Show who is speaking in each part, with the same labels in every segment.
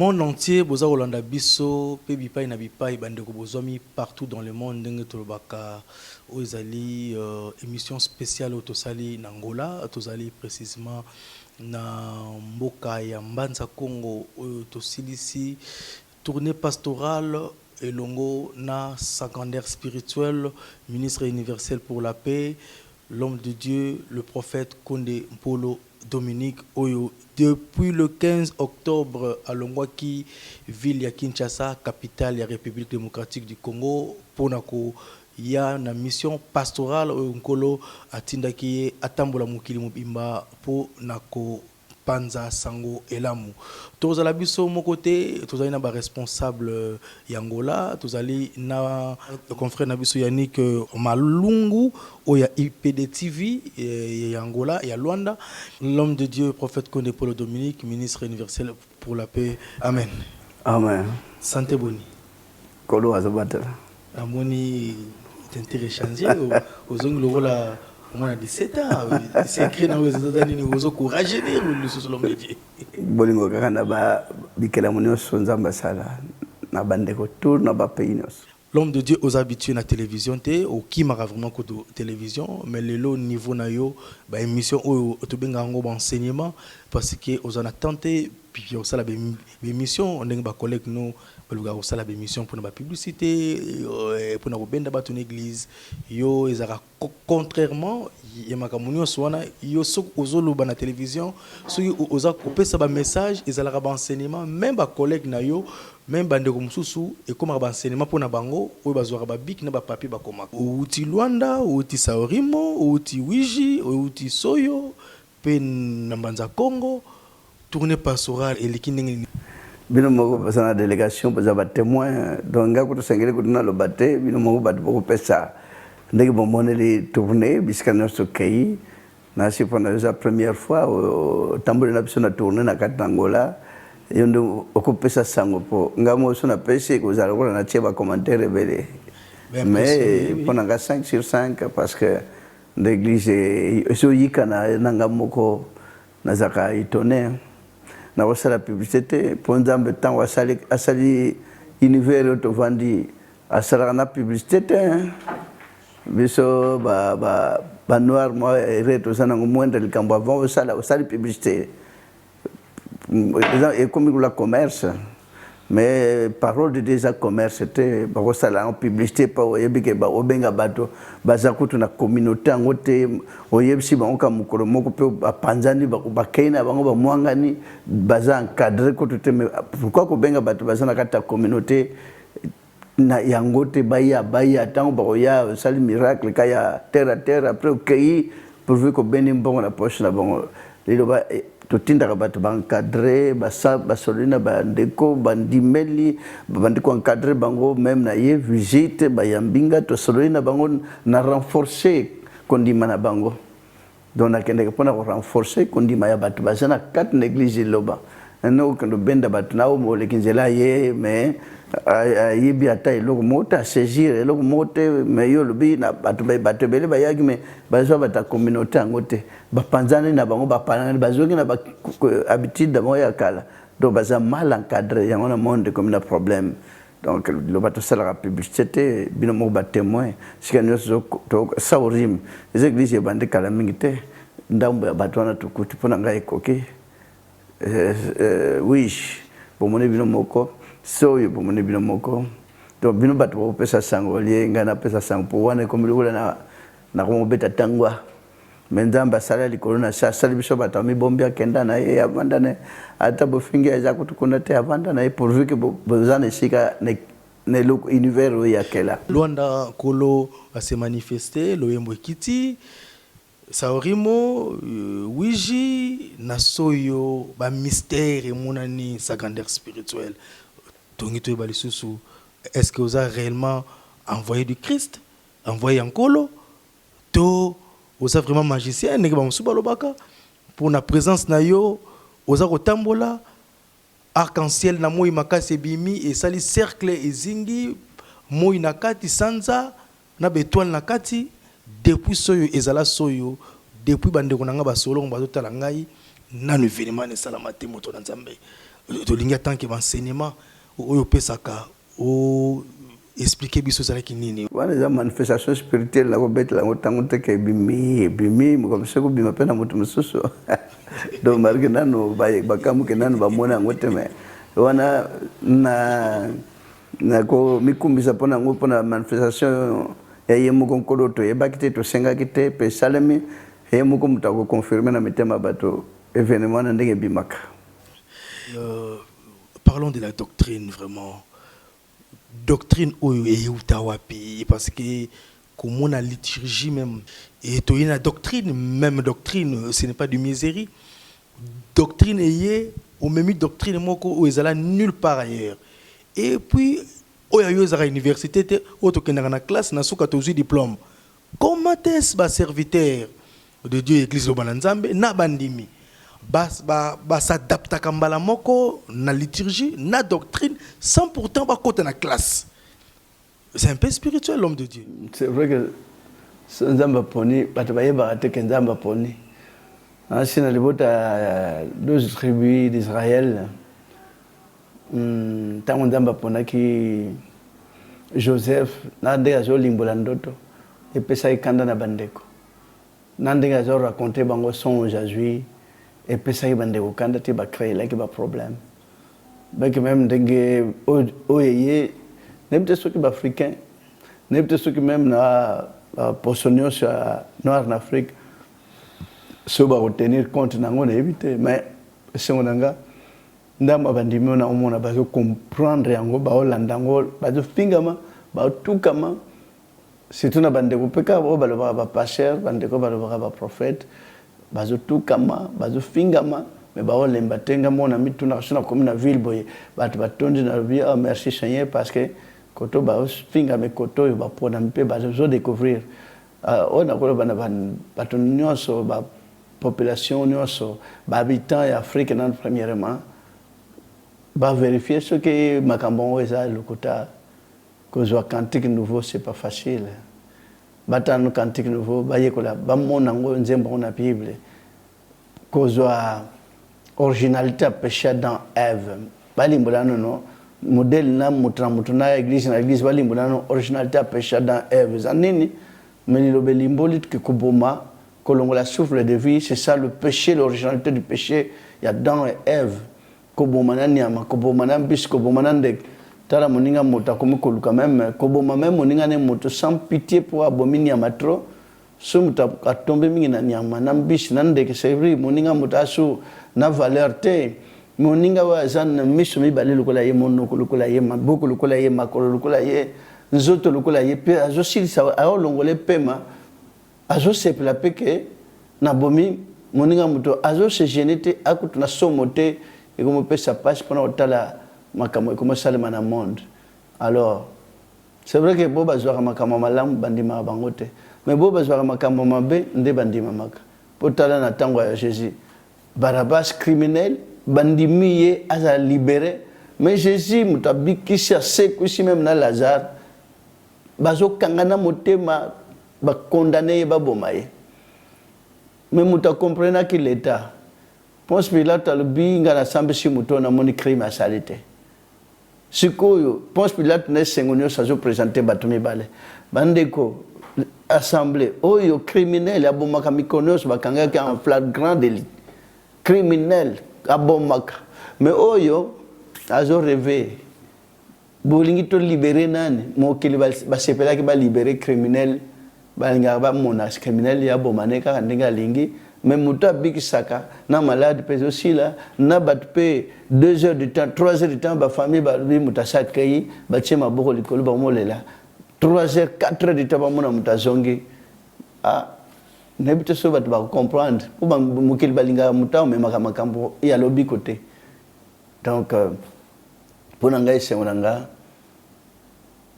Speaker 1: monde entier, boza Rolanda biso, pe bipai na bipai bandeko bozomi partout dans le monde ndenge tolobaka ozali émission spéciale autosali na Angola, tozali précisément na mboka ya Mbanza Congo tosilisi tournée pastorale elongo na secondaire spirituel, ministre universel pour la paix, l'homme de Dieu, le prophète Konde Mpolo Dominique Oyo. Depuis le 15 octobre à Longwaki, ville ya Kinshasa, capitale de la République démocratique du Congo, Ponako, il y a une mission pastorale au Nkolo atindaki atambola mukili mubimba Ponako Panza Sango Elamu. Tous à la biso mon côté, tous à ba responsable Yangola, tous allez na le confrère Nabiso Yannick Malungu, ou ya IPD TV Yangola, il y a Luanda, l'homme de Dieu, prophète Konde Mpolo Dominique, ministre universel pour la paix. Amen.
Speaker 2: Amen.
Speaker 1: Santé boni.
Speaker 2: Kolo azabata.
Speaker 1: Amoni t'intérêt changer aux ongles la on a 17 ans, c'est écrit dans les États-Unis, nous avons courageux de sur l'homme de Dieu.
Speaker 2: Bolingo kakana ba bikela munyo sonzamba sala na bandeko tour na ba pays nyos.
Speaker 1: L'homme de Dieu aux habitués na télévision té au qui m'a vraiment ko télévision mais le lo niveau na yo ba émission au to benga ngo enseignement parce que aux en a tenté puis au sala ba émission on ba collègue nous baluga au sala ba émission pour na ba publicité pour na benda ba ton église yo ezara contrairement ya makamunyo swana yo so ozolo ba na télévision so oza kopesa ba message ezala ba enseignement même ba collègue na yo même bandeko mususu et comme ba enseignement pour na bango o bazwa ba bic na ba papier ba koma outi Luanda outi Saorimo outi Wiji outi Soyo pe na Mbanza Congo tournée pastorale et likindenge
Speaker 2: bino moko pasana délégation baza ba témoin donc ngako to sengele ko na lo baté bino moko bat boko pesa ndenge bomone les tournées biskana so kay na si pour la première fois au tambour na biso na tournée na Angola yondo okupesa sango po ngamo so na pese ko za ko na cheba commentaire belé mais pendant 5 sur 5 parce que l'église so yikana na ngamoko na zaka itone na wasala publicité pour nzambe temps asali univers to vandi asala na publicité biso ba noir moi reto sana ngomwenda likambo avant osala publicité et comme la commerce mais parole de déjà commerce c'était ba wasala en publicité pa oyebike ba obenga bato bazakutu na communauté ngote oyebisi ba onka mukolo moko pe ba panzani ba kaina bango ba mwangani baza encadrer ko tout mais pourquoi ko benga bato bazana kata communauté na yangote baya tango ba ya sali miracle kaya terre à terre après au pays pourvu ko benim bon na poche na bon lelo ba totinda bato ba encadrer ba solina ba ndeko bandimeli bandiko encadrer bango même na ye visite ba yambinga to solina bango na renforcer kondima na bango donc na kende ko na renforcer kondima ya bato ba sana quatre l'église loba no kando benda bato na o mo lekinzela ye mais yibi ata eloko mota saisir eloko mote mais yo lobi na bato bele ba yagi mais bazo bata communauté ngote ba panzani na bango ba panani bazoki na ba habitude mo ya kala donc baza mal encadré yango na monde comme na problème donc le bato sala la publicité bino mo ba témoin sikano to saurim les églises bande kala mingite ndambo bato na tukuti pona ngai koki oui pour mon bino moko soyo pour mon bino moko donc bino bato ko pesa sango lié ngana pesa sango pour wana comme le na ko beta tangwa mendamba sala likolo na sala biso bato mi bombia kenda na ye avanda ne ata bofinga za kutukuna te avanda na ye pourvu que bozana sika ne look univers ya kela
Speaker 1: Luanda Kolo va se manifester loyembo kiti Saorimo, Wiji, Nasoyo, ba mystère et monani secondaire spirituel. Tongito Balisusu, est-ce que vous avez réellement envoyé du Christ, envoyé en Kolo, to, vous avez vraiment magicien, n'est-ce pas pour la présence na yo, vous avez tambola, arc-en-ciel na moi makase bimi et sali cercle et zingi, moi nakati sanza, na betoile nakati. Depuis soyo ezala soyo depuis bande konanga ba solo ba totala ngai nanu événement ne salamate moto na nzambe tolingi tant que enseignement oyo pesaka o expliquer biso ça qui nini
Speaker 2: wana za manifestation spirituelle la kobetela ngo tango teke bimi comme ça ko bima pena mutu mususu do marke nano bakamu ke nano bamona ngo teme wana na ko mikumbisa pona ngo pona manifestation ya yemu konkolo to yebakite to senga kite pe salami yemu ko mutako confirmer na mitema bato événement na ndenge bimaka.
Speaker 1: Parlons de la doctrine vraiment. Doctrine Outawapi, parce que comme on a liturgie même, et tu as une doctrine, même doctrine, ce n'est pas du misérie. Doctrine est au même doctrine, où ils allaient nulle part ailleurs. Et puis, au y a une université, au token dans la classe, n'a pas de diplôme. Comment est-ce que serviteur de Dieu, Église Lobananzambe, n'a bandimi? S'adapte à Kambala Moko, na liturgie, na doctrine, sans pourtant pas côté na classe. C'est un peu spirituel, l'homme de Dieu.
Speaker 2: C'est vrai que Nzamba Poni, Batabaye Baratek Nzamba Poni. Ainsi, dans les votes à 12 tribus d'Israël, tant Nzamba Pona qui Joseph, Nandega Zo Limbolandoto, et Pesa Kanda na Bandeko. Nandega Zo raconté Bango son Jésus. Et puis ça, il y a des créer là qui va problème. Mais même des oye, n'importe ce qui est africain, n'importe ce qui même na positionné sur Nord Afrique, ce va retenir compte n'ango éviter. Mais c'est on anga, ndamba bandimi on a au moins besoin comprendre ango ba Hollande ango ba de fingama ba tout kama. C'est tout na bande ko peka ba le ba pasteur bande ko ba le ba prophète. Bazo tout kama bazo fingama mais ba olemba tenga mona mitu na suna comme na ville boye batu batondi na vie ah merci Seigneur parce que koto ba fingama koto yo ba pona mpe bazo découvrir on a ko bana batu nyonso ba population nyonso ba habitants ya Afrique nan premièrement ba vérifier ce que makambo eza lokota kozwa cantique nouveau c'est pas facile. Batano cantique nouveau bayekola bamona ngo nzembo na Bible kozwa originalité péché dans Ève balimbolano no modèle na mutuna église na église balimbolano originalité péché dans Ève zanini mais le belimboli que kuboma kolongola souffle de vie c'est ça le péché l'originalité du péché il y a dans Ève koboma na nyama koboma na bis koboma na ndek tala moninga moto comme koluka même koboma même moninga ne moto sans pitié pour abomini ya matro sumuta atombe mingi na nyama na mbishi na ndeke c'est vrai moninga moto asu na valeur te moninga wa zan miso mi bali lokola ye monoko lokola ye maboko lokola ye makolo lokola ye nzoto lokola ye pe azo silisa ayo longole pema azo sepela peke na bomi moninga moto azo se genete akutu na somote et comme pesa passe pendant otala makamo comme ça le monde. Alors c'est vrai que boba zwa makamo malam bandima bangote mais boba zwa makamo mabe nde bandima maka potala na tango ya Jésus Barabbas criminel bandimiye aza libéré mais Jésus mutabikisha sekusi même na Lazare bazo kangana motema ba condamné ba bomaye mais muta comprendre que l'état Ponce Pilate alobi ngana sambe si muto na moni crime à salité. Sikoyo Ponce Pilate ne sengonyo sazo présenter batumi bale. Bandeko assemblée oyo criminel abomaka mikonos bakanga ki en flagrant délit. Criminel abomaka. Mais oyo azo rêvé. Bolingi to libérer nani mokili ba sepela ki ba libérer criminel balinga ba monas criminel ya bomaneka ndinga lingi. Mais muta bikisaka na malade pèse aussi là na batpe 2 heures de temps 3 heures de temps ba famille ba muta sakai ba chema boko likolo ba molela 3 heures 4 heures de temps ba mona muta zongi ah nebite so bat ba comprendre pour ba mukil balinga muta me makambo ya lobi côté donc pour ngai se onanga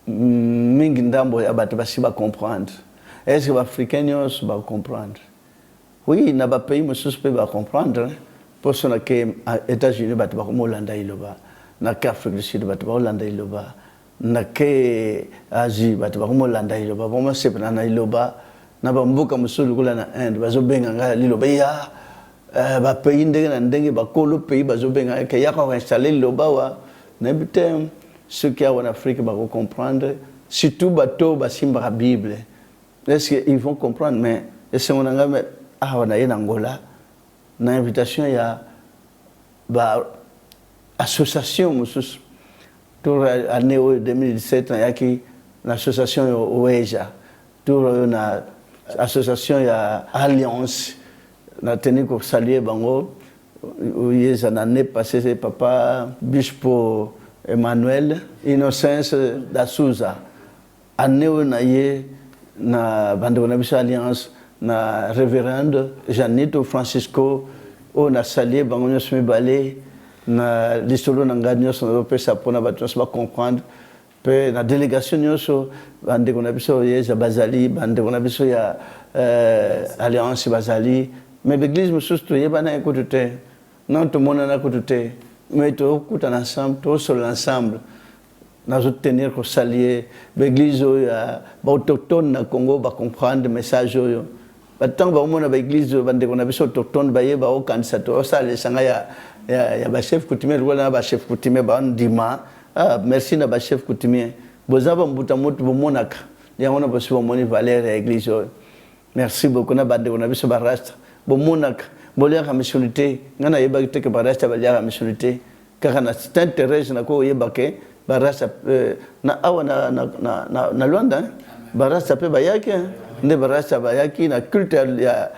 Speaker 2: mingi ndambo ya bat ba si ba comprendre est-ce que ba africains ba comprendre. Oui, n'a pas pays, monsieur peut pas comprendre. Pour ce que les États-Unis battent pas Hollanda iloba, n'a qu'Afrique du Sud battent pas Hollanda iloba, n'a qu'Asie battent pas Hollanda iloba. Pour moi c'est pas na iloba, n'a pas beaucoup monsieur le na Inde, bazo benga ngala iloba ya ba pays ndenge na ndenge ba kolo pays bazobenga ke ya ko installer lobawa na bitem ceux qui en Afrique ba comprendre surtout bato ba simba la Bible est-ce qu'ils vont comprendre mais est-ce qu'on a on a en Angola na invitation ya ba association musus tour année 2017 na yaki l'association OEJA tour na association ya Alliance na tenu ko saluer bango oui ça l'année passée c'est papa Bispo Emmanuel Innocence da Souza année na ye na bande na biso Alliance na révérende Janito Francisco on a salué bango nyos mibale na lisolo na nganyo so pesa pona bato so ba comprendre pe na délégation nyos bande na biso ye za bazali bande na biso ya Alliance bazali mais l'église me soutient y a pas n'écouter non tout le monde n'écouter mais tout écoute ensemble tout sur l'ensemble nous tenir que s'allier l'église ya autochtone na Congo va comprendre le message yo tant ba mona ba église bande ko na biso autochtone ba ye ba o kanisa to ça les sanga ya ba chef coutumier wala ba chef coutumier ba ndima merci na ba chef coutumier bozaba mbuta moto bo monaka ya ona ba so moni valeur ya église merci beaucoup na bande ko na biso ba rasta bo monak bolia ka missionité ngana yeba ke barasta balia ka missionité kaka na Saint-Thérèse na ko yeba ke barasta na awa na Luanda barasta pe bayaki ne barasta bayaki na culte ya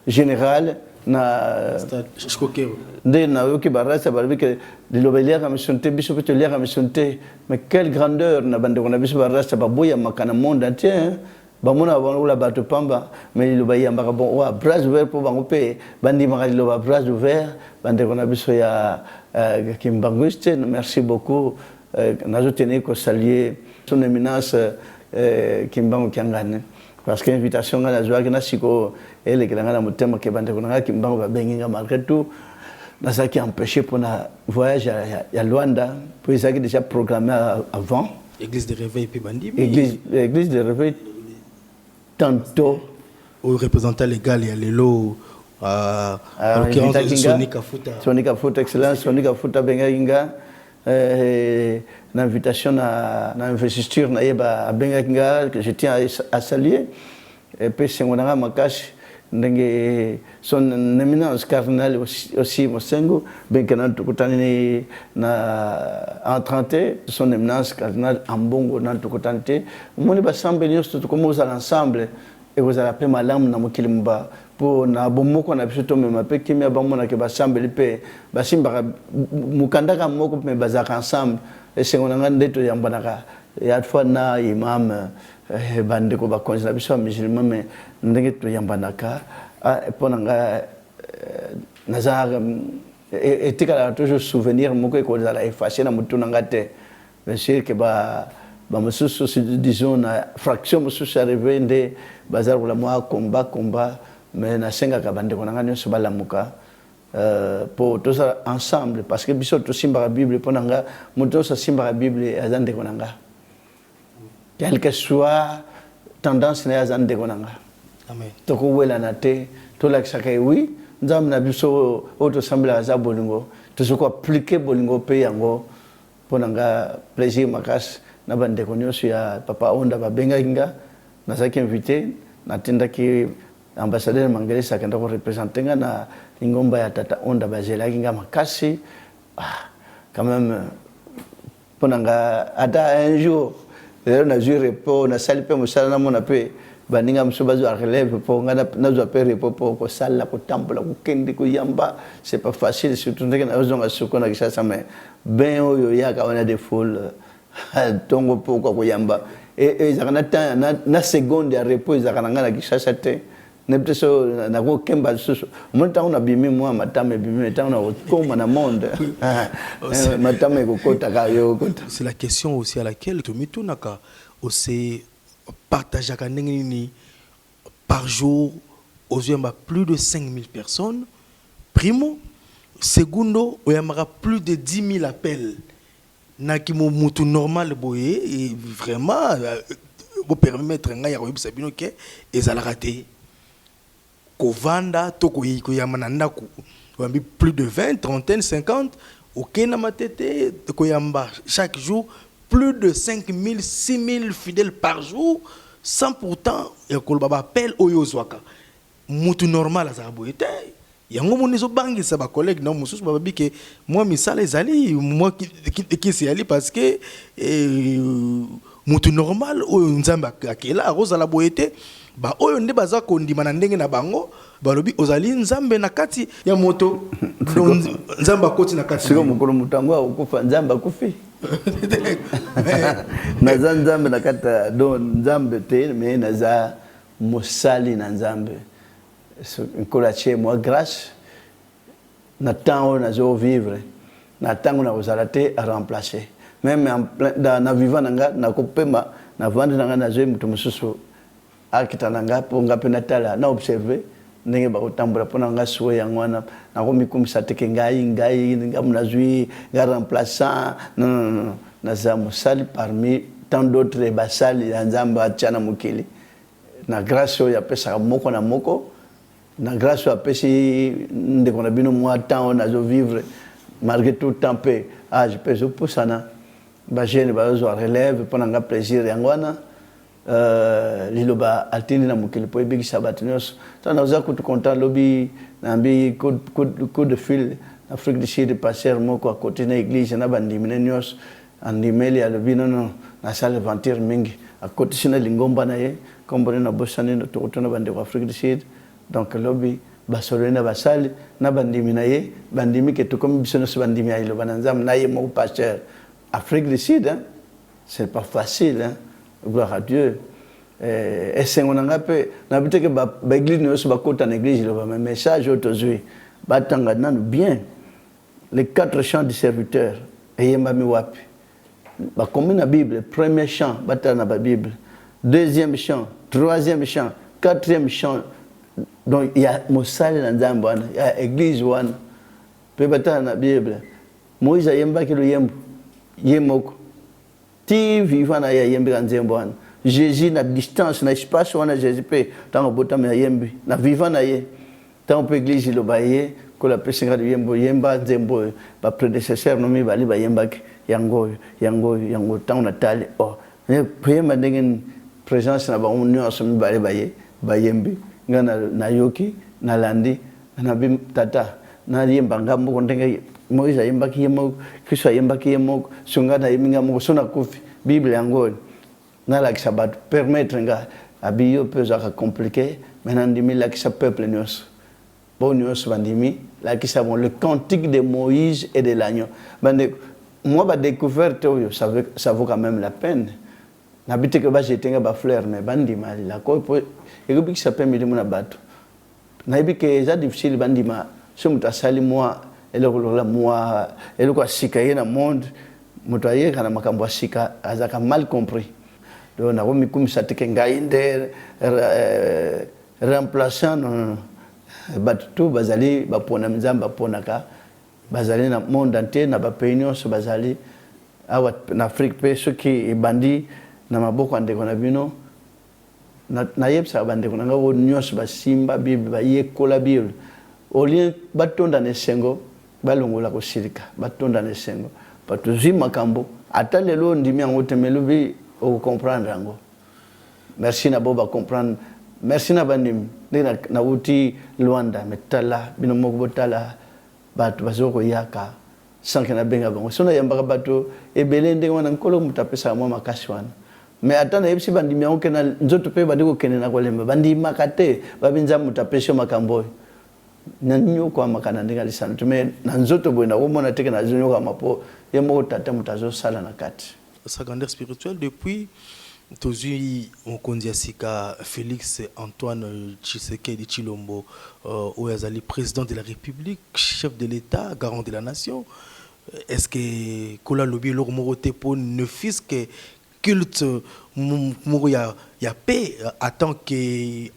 Speaker 2: général na
Speaker 1: Chikokero
Speaker 2: nde na yoki barasta barbi ke dilobelia ka missionité biso pe lia ka missionité mais quelle grandeur na bande ko na biso barasta baboya makana monde entier bamona bangola bato pamba mais lo bayamba ka bon wa bras ouvert pour bango pe bandi maka lo ba bras ouvert bande kona biso ya Kimbanguiste merci beaucoup nazo tenir ko saluer son éminence Kimbangu Kiangane parce que invitation ngana joa na siko ele kelanga na motema ke bande kona Kimbangu ba benginga malgré tout na ça qui empêché pour na voyage à Luanda puis ça qui déjà programmé avant
Speaker 1: église de réveil pe bandi
Speaker 2: église de réveil tantôt
Speaker 1: au représentant légal il y a Lelo en l'occurrence
Speaker 2: Sonika Futa excellence Sonika Futa benga l'invitation na investiture na yeba benga que je tiens à saluer et puis c'est mon ami Makash ndenge son éminence cardinal aussi Mosengo benga tukutani na en 30 son éminence cardinal Ambongo na tukutani moni ba sambe nyos tukomoza ensemble et vous allez appeler malam na mokilimba pour na bomoko na biso to mema pe kimia bamona ke ba sambe pe ba simba mukanda ka moko me bazaka ensemble et c'est on nga ndeto yambanaka ya fois na imam bande ko ba konza biso musulman mais ndenge to yambanaka pona nga nazar etika toujours souvenir moko ko za la effacer na mutu na ngate bien sûr que ba mususu disons na fraction mususu arrivé nde bazar ko la moi combat mais na senga ka bande ko na ngane so balamuka pour tous ensemble parce que biso to simba la Bible pona nga mutu so simba la Bible azande ko nga quelle que soit tendance na azande ko nga amen to ko wela na te to la saka oui nzam na biso auto sembla za bolingo to so ko appliquer bolingo pe yango pona nga plaisir makas na bande ko nyoso ya papa onda ba benga inga na saki invité na tenda ki ambassadeur Mangelesi akenda ko représenter nga na ingomba ya tata onda bazela inga makasi quand même pona nga ata un jour na jour repos na sali pe musala na mona pe baninga msuba zo relève po nga na zo pe repos po ko sala ko tambola ko kende ko yamba c'est pas facile surtout ndenge na zo nga suko na kisasa mais ben oyo ya ka wana de foule tongo po ko yamba et zakana ta na seconde ya repos zakana nga na kisasa te nepte so na ko kemba susu monta una bimi moi matame bimi ta una koma na monde matame ko kota ka yo kota.
Speaker 1: C'est la question aussi à laquelle to mitunaka aussi partage à Kanengini par jour aux yeux plus de 5000 personnes. Primo, segundo, il y aura plus de 10 000 appels. Nakimo mutu normal boye et vraiment vous permettre nga ya ko sabino ke ezala raté. kovanda to koyamba ndako plus de 20 30 50 okena matete koyamba chaque jour plus de 5000 6000 fidèles par jour sans pourtant ekoloba appel oyozwaka mutu normal azala boye te yango moni ezobangisa bacollègue na mosusu bababi ke moi misala ezali moi kisi yali parce que mutu normal oyo nzambe akela akozala boye te ba oyo nde baza kondima na ndenge na bango balobi ozali nzambe na kati ya moto nzambe akoti na kati
Speaker 2: siko mukolo mutango akufa nzambe akufi naza nzambe na kati do nzambe te me naza mosali na nzambe nkola tie moi grâce na temps nazo vivre na tango na kozala te à remplacer même en plein na vivant nanga na kopema na vendre nanga na zo mutu mususu akitananga po ngape natala na observer ndenge ba kotambola pona nga suwe yango wana na komikumisa teke ngai ngamuna zui nga remplaçant non naza mosali parmi tant d'autres basali ya nzambe atiana mokili na grâce ya pesa moko na moko na grâce à pesi ndeko na bino moi temps nazo vivre malgré tout temps pe je peux pour ça na ba jeune ba zo relève pona nga plaisir yango wana liloba altini na mokili po ebiki sabatinios tana oza kutu content lobby nambi coup de fil Afrique du Sud passer moko à côté na église na bandimine nyos andimeli alobi non na salle ventir mingi à côté sina lingomba na ye kombone na bosani no to na bande Afrique du Sud donc lobby basolo na basali na bandimi na ye bandimi ke to comme bisono se bandimi ya iloba na nzam na ye mo pasteur Afrique du Sud hein? C'est pas facile hein? Gloire à Dieu. Et c'est on a peu n'habite que ba église ne se ba kota na église le message autozui batanga nanu bien les 4 chants du serviteur et yemba mi wapi ba comme na Bible premier chant batana ba Bible deuxième chant troisième chant quatrième chant donc il y a mosali na nzambe wana il y a église wana pe batana na Bible Moïse yemba ki lo yembo yemoko ti vivant na yembe ka nzembo wana Jésus na distance na espace wana Jésus pe tango botama yembi na vivant na ye tango pe église lo baye ko la pesinga de yembo yemba nzembo ba prédécesseur no mi bali ba yemba yango tango na tali oh pe ma ndenge présence na ba union so mi bali baye ba yembi ngana na yoki na landi na bim tata na yemba ngambo ko ndenge Moïse yemba ki yemo Kristo yemba ki yemo sungana yeminga mo sona kofi Bible yango na la sabat permettre nga abiyo peu za compliqué maintenant dimi la qui sa peuple nyos bon nyos bandimi la qui savon le cantique de Moïse et de l'agneau bande moi ba découverte ça vaut quand même la peine n'habite que ba jetenga ba fleur mais bandima la ko et que ça peut me na bato na ibi que ça difficile bandima so mutasali moi eloko la moi eloko sika na monde mutaye kana makambo sika azaka mal compris donc na komi kumisa teke ngai nde remplaçant batu bazali bapona nzamba ponaka bazali na monde entier na ba pays nyonso bazali awa na Afrique pe soki ebandi na maboko ndeko na bino na yebsa bandeko na ngo nyonso basimba Bible ba yekola Bible olien batonda ne sengo balongola ko silika batonda ne sengo patuzi makambo ata lelo ndimi yango temelubi o comprendre yango merci na boba comprendre merci na bandim na uti Luanda metala bino moko botala batu bazoko yaka sanke na benga bango sona yamba bato ebele ndenge wana nkolo mutapesa mwa makasi wana mais ata na yebisi bandim yango kena nzoto pe badiko kene na kolemba bandima kate babinza mutapesa makambo nanyo kwa makana ndinga lisana tume na nzoto bwenda komona teke na zonyo kama po yemo tata mutazo sala na kati
Speaker 1: sa grandeur spirituelle depuis Tozi Mokondiasika Félix Antoine Tshisekedi Tshilombo Oyazali président de la République, chef de l'État, garant de la nation. Est-ce que Kola Lobi Loro Morote pour ne fils que culte Moro ya paix en tant que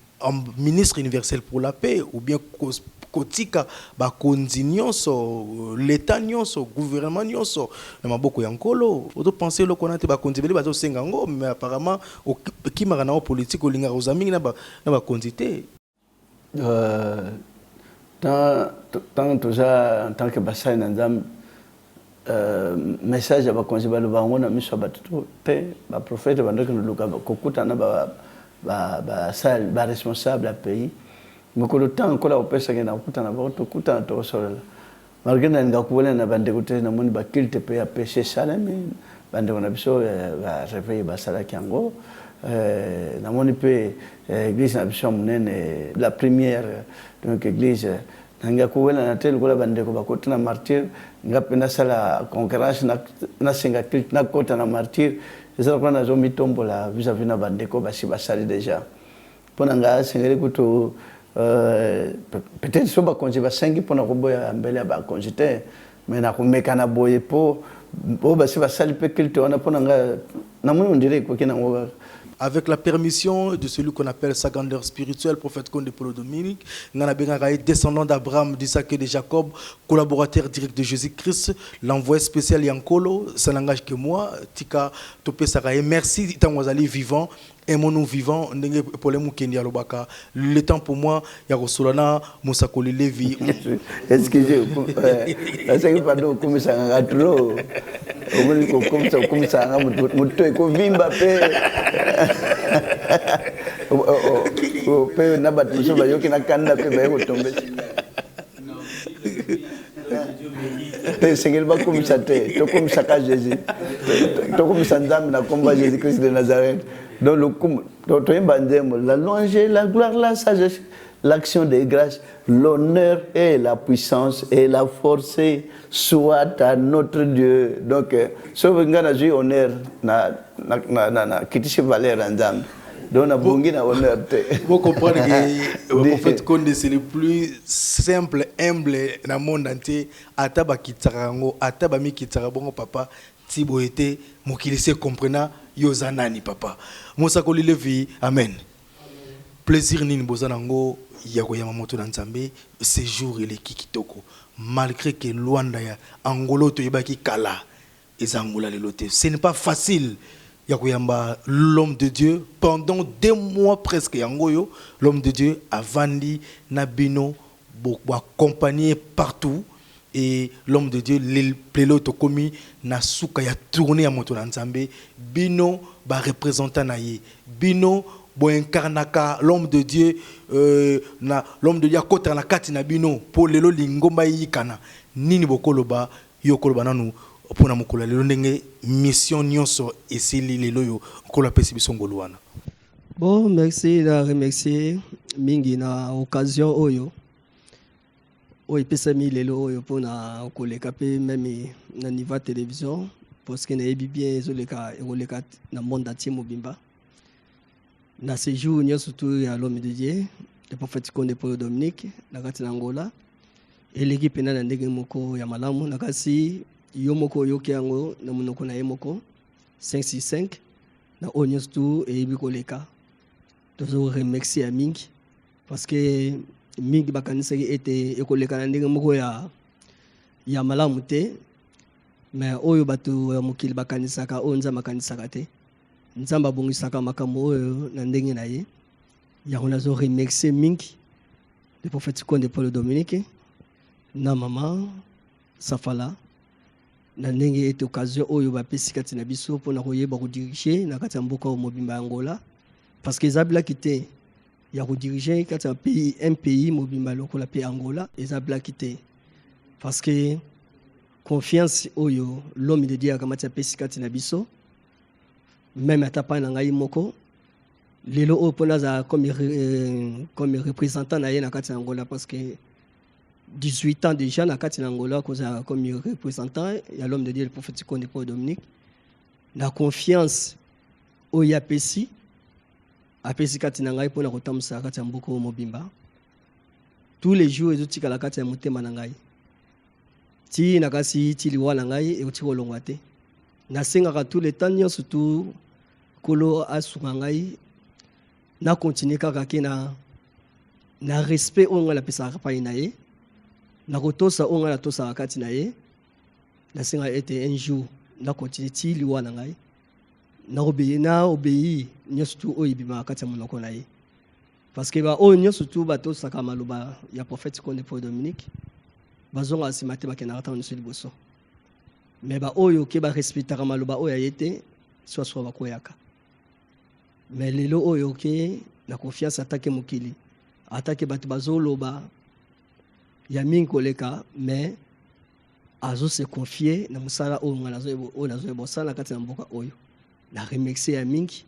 Speaker 1: ministre universel pour la paix ou bien kotika ba konzi nyonso l'état nyonso gouvernement nyonso na maboko ya nkolo oto penser lo konate ba konzi bele bazo senga ngo mais apparemment ki marana politique olinga ozamingi na ba konzi te
Speaker 2: tant toza en tant que basai na nzambe message ya bakonzi bango na miso batutu pe ba prophète bandoki luka kokutana ba responsable ya pays mokolo temps kola opesa ngena kutana ba kutana to solola malgré na ngakubona na bandeko te na moni ba kilte pe ya péché salami bandeko na biso ba réveil ba sala kyango na moni pe église na biso munene la première donc église nanga kuwela na tel kola bandeko bakota na martyr ngapenda sala concurrence na singa kilte na kota na martyr ezala kwa na zo mitombola vis-à-vis na bandeko basi basali déjà pona nga singeli kutu peut-être so bakonzi basengi mpona koboya mbele ya bakonzi te mais na komekana boye po basi basali mpe kilte wana mpona nga namoni ondire ekoki nango kaka.
Speaker 1: Avec la permission de celui qu'on appelle sa grandeur spirituelle, prophète Conde Paulo Dominique, descendant d'Abraham, d'Isaac et de Jacob, collaborateur direct de Jésus-Christ, l'envoyé spécial Yankolo, ça n'engage que moi, Tika Topé Saraye, merci, Itangwazali vivant, aimons-nous vivants, le temps pour moi, Yarosolana, Moussakoli Levi.
Speaker 2: Est-ce que j'ai pardon, comme ça, un trop, comme ça, un pe na batu so bayoki na kanda pe bayo tombe te sengel ba komisa te to komisa ka Jésus to komisa nzambe na komba Jésus Christ de Nazareth donc le to yemba nzembo la louange la gloire la sagesse l'action des grâces l'honneur et la puissance et la force soit à notre Dieu. Donc sauve ngana ju honneur na kitisi valeur nzambe donc na bongi na honneur te.
Speaker 1: Vous comprenez que le prophète Conde c'est le plus simple humble na monde entier ataba kitsarango ataba mi kitsarabongo papa tibo été mokilise comprena yozanani papa Moussa Koli Levi amen. Plaisir nini bozanango yakoyama moto na nzambe séjour ele kitoko malgré que Luanda ya Angolo to yebaki kala ezangola le loté ce n'est pas facile yakoyamba l'homme de Dieu pendant 2 mois presque yangoyo l'homme de Dieu a vandi na bino beaucoup accompagné partout et l'homme de Dieu le plelo to komi na suka ya tourner ya moto na nzambe bino ba représentant na ye bino bo incarnaka l'homme de Dieu l'homme de Dieu akota na kati na bino pour lelo lingomba yikana nini bokoloba yokoloba nanu pona mokolo lelo ndenge mission nyonso esili lelo yo kola pesi bisongolo wana.
Speaker 3: Bon, merci la remercier mingi na occasion oyo pesa mi lelo oyo pona koleka pe même na niveau télévision parce que na yebi bien ezoleka na monde entier mobimba. Na séjour nous surtout à l'homme de Dieu le prophète Conde Paulo Dominique na kati na Angola et l'équipe na ndenge moko ya malamu na kasi yo moko yoki yango na monoko na yemoko 565 na onyo surtout et bikoleka tozo remercier à mingi parce que mingi bakanisa était ekoleka na ndenge moko ya malamu te mais oyo bato ya mokili bakanisa ka onza makanisa ka te nzamba bongisaka makambo oyo na ndenge na ye yango nazo remercier mingi le prophète Conde Paulo Dominique na mama Safala na ndenge ete occasion oyo bapesi kati na biso mpona koyeba kodiriger na kati ya mboka mobimba ya Angola parce que ezabilaki te ya kodiriger kati ya un pays mobimba lokola pe Angola ezabilaki te parce que confiance oyo l'homme de Dieu akamati apesi kati na biso même atapa na ngai moko lelo opona za comme représentant na ye na kati na Angola parce que 18 ans déjà na kati na Angola koza comme représentant ya l'homme de Dieu le prophète Conde Paulo Dominique na confiance oyo apesi kati na ngai pona kotamsa kati ya mboka mobimba tous les jours ezotikala kati ya motema na ngai ti na kasi ti liwa na ngai ekoti kolongwa te nasengaka tous les temps surtout kolo asuka ngai na continuer kaka ke na respect oyo ngai napesaka pai na ye na kotosa oyo ngai natosaka kati na ye nasenga ete un jour na continuer ti liwa na ngai na obéi nyonso tu oyo ebimaka kati ya monoko na ye Parce que oyo surtout bato saka maloba ya prophète Konde Paul Dominique bazonga asimate bakenaka na sudi boso mais oyo ke ba respectaka maloba oyo ayete soit bakoyaka mais lelo oyo ke na confiance atake mokili atake bato bazoloba ya mingi koleka mais azo se confier na musala oyo nga nazo bosala kati na mboka oyo na remercier ya mingi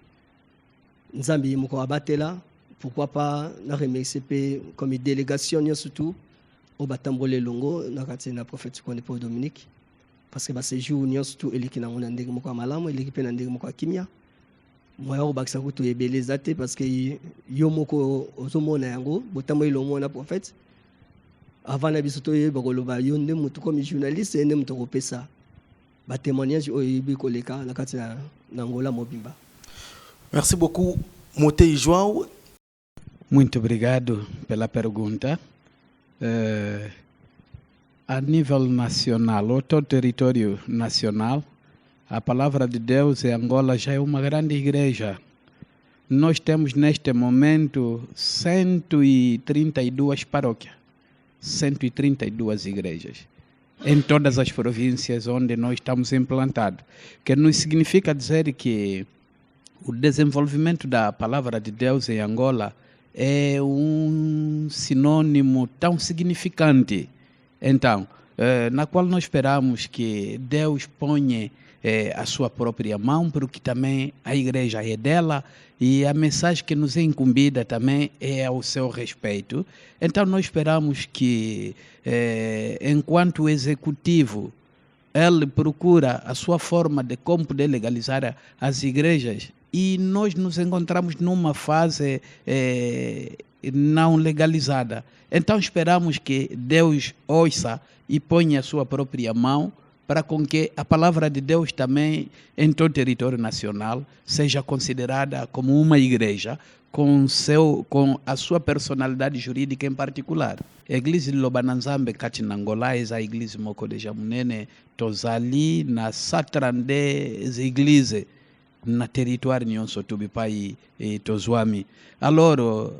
Speaker 3: nzambi moko abatela. Pourquoi pas na remercier comme délégation surtout au batambole longo na kati na prophète Konde Paul Dominique parce que ce jour union surtout eliki na ngona ndenge moko malamu eliki pe na ndenge moko kimia moya o bakisa kuto ebeleza te parce que yo moko ozomona yango botambo longo na prophète avant na biso to yeba koloba yo nde mutu comme journaliste nde mutu kopesa ba témoignage o yebi koleka na kati na ngola mobimba.
Speaker 1: Merci beaucoup Motei João.
Speaker 4: Muito obrigado pela pergunta. A nível nacional, ou todo território nacional, a Palavra de Deus em Angola já é uma grande igreja. Nós temos neste momento 132 paróquias, 132 igrejas, em todas as províncias onde nós estamos implantados. Que nos significa dizer que o desenvolvimento da Palavra de Deus em Angola é sinônimo tão significante, então, na qual nós esperamos que Deus ponha a sua própria mão, porque também a igreja é dela e a mensagem que nos é incumbida também é ao seu respeito. Então nós esperamos que, enquanto executivo, ele procura a sua forma de como poder legalizar as igrejas. E nós nos encontramos numa fase não legalizada. Então esperamos que Deus ouça e ponha a sua própria mão para com que a palavra de Deus também em todo o território nacional seja considerada como uma igreja com a sua personalidade jurídica em particular. A igreja de Lobananzambe kati na Angola é a igreja moko de Jamunene tozali na satrande igreja na territoire nyonso tubipai tozwami. Alors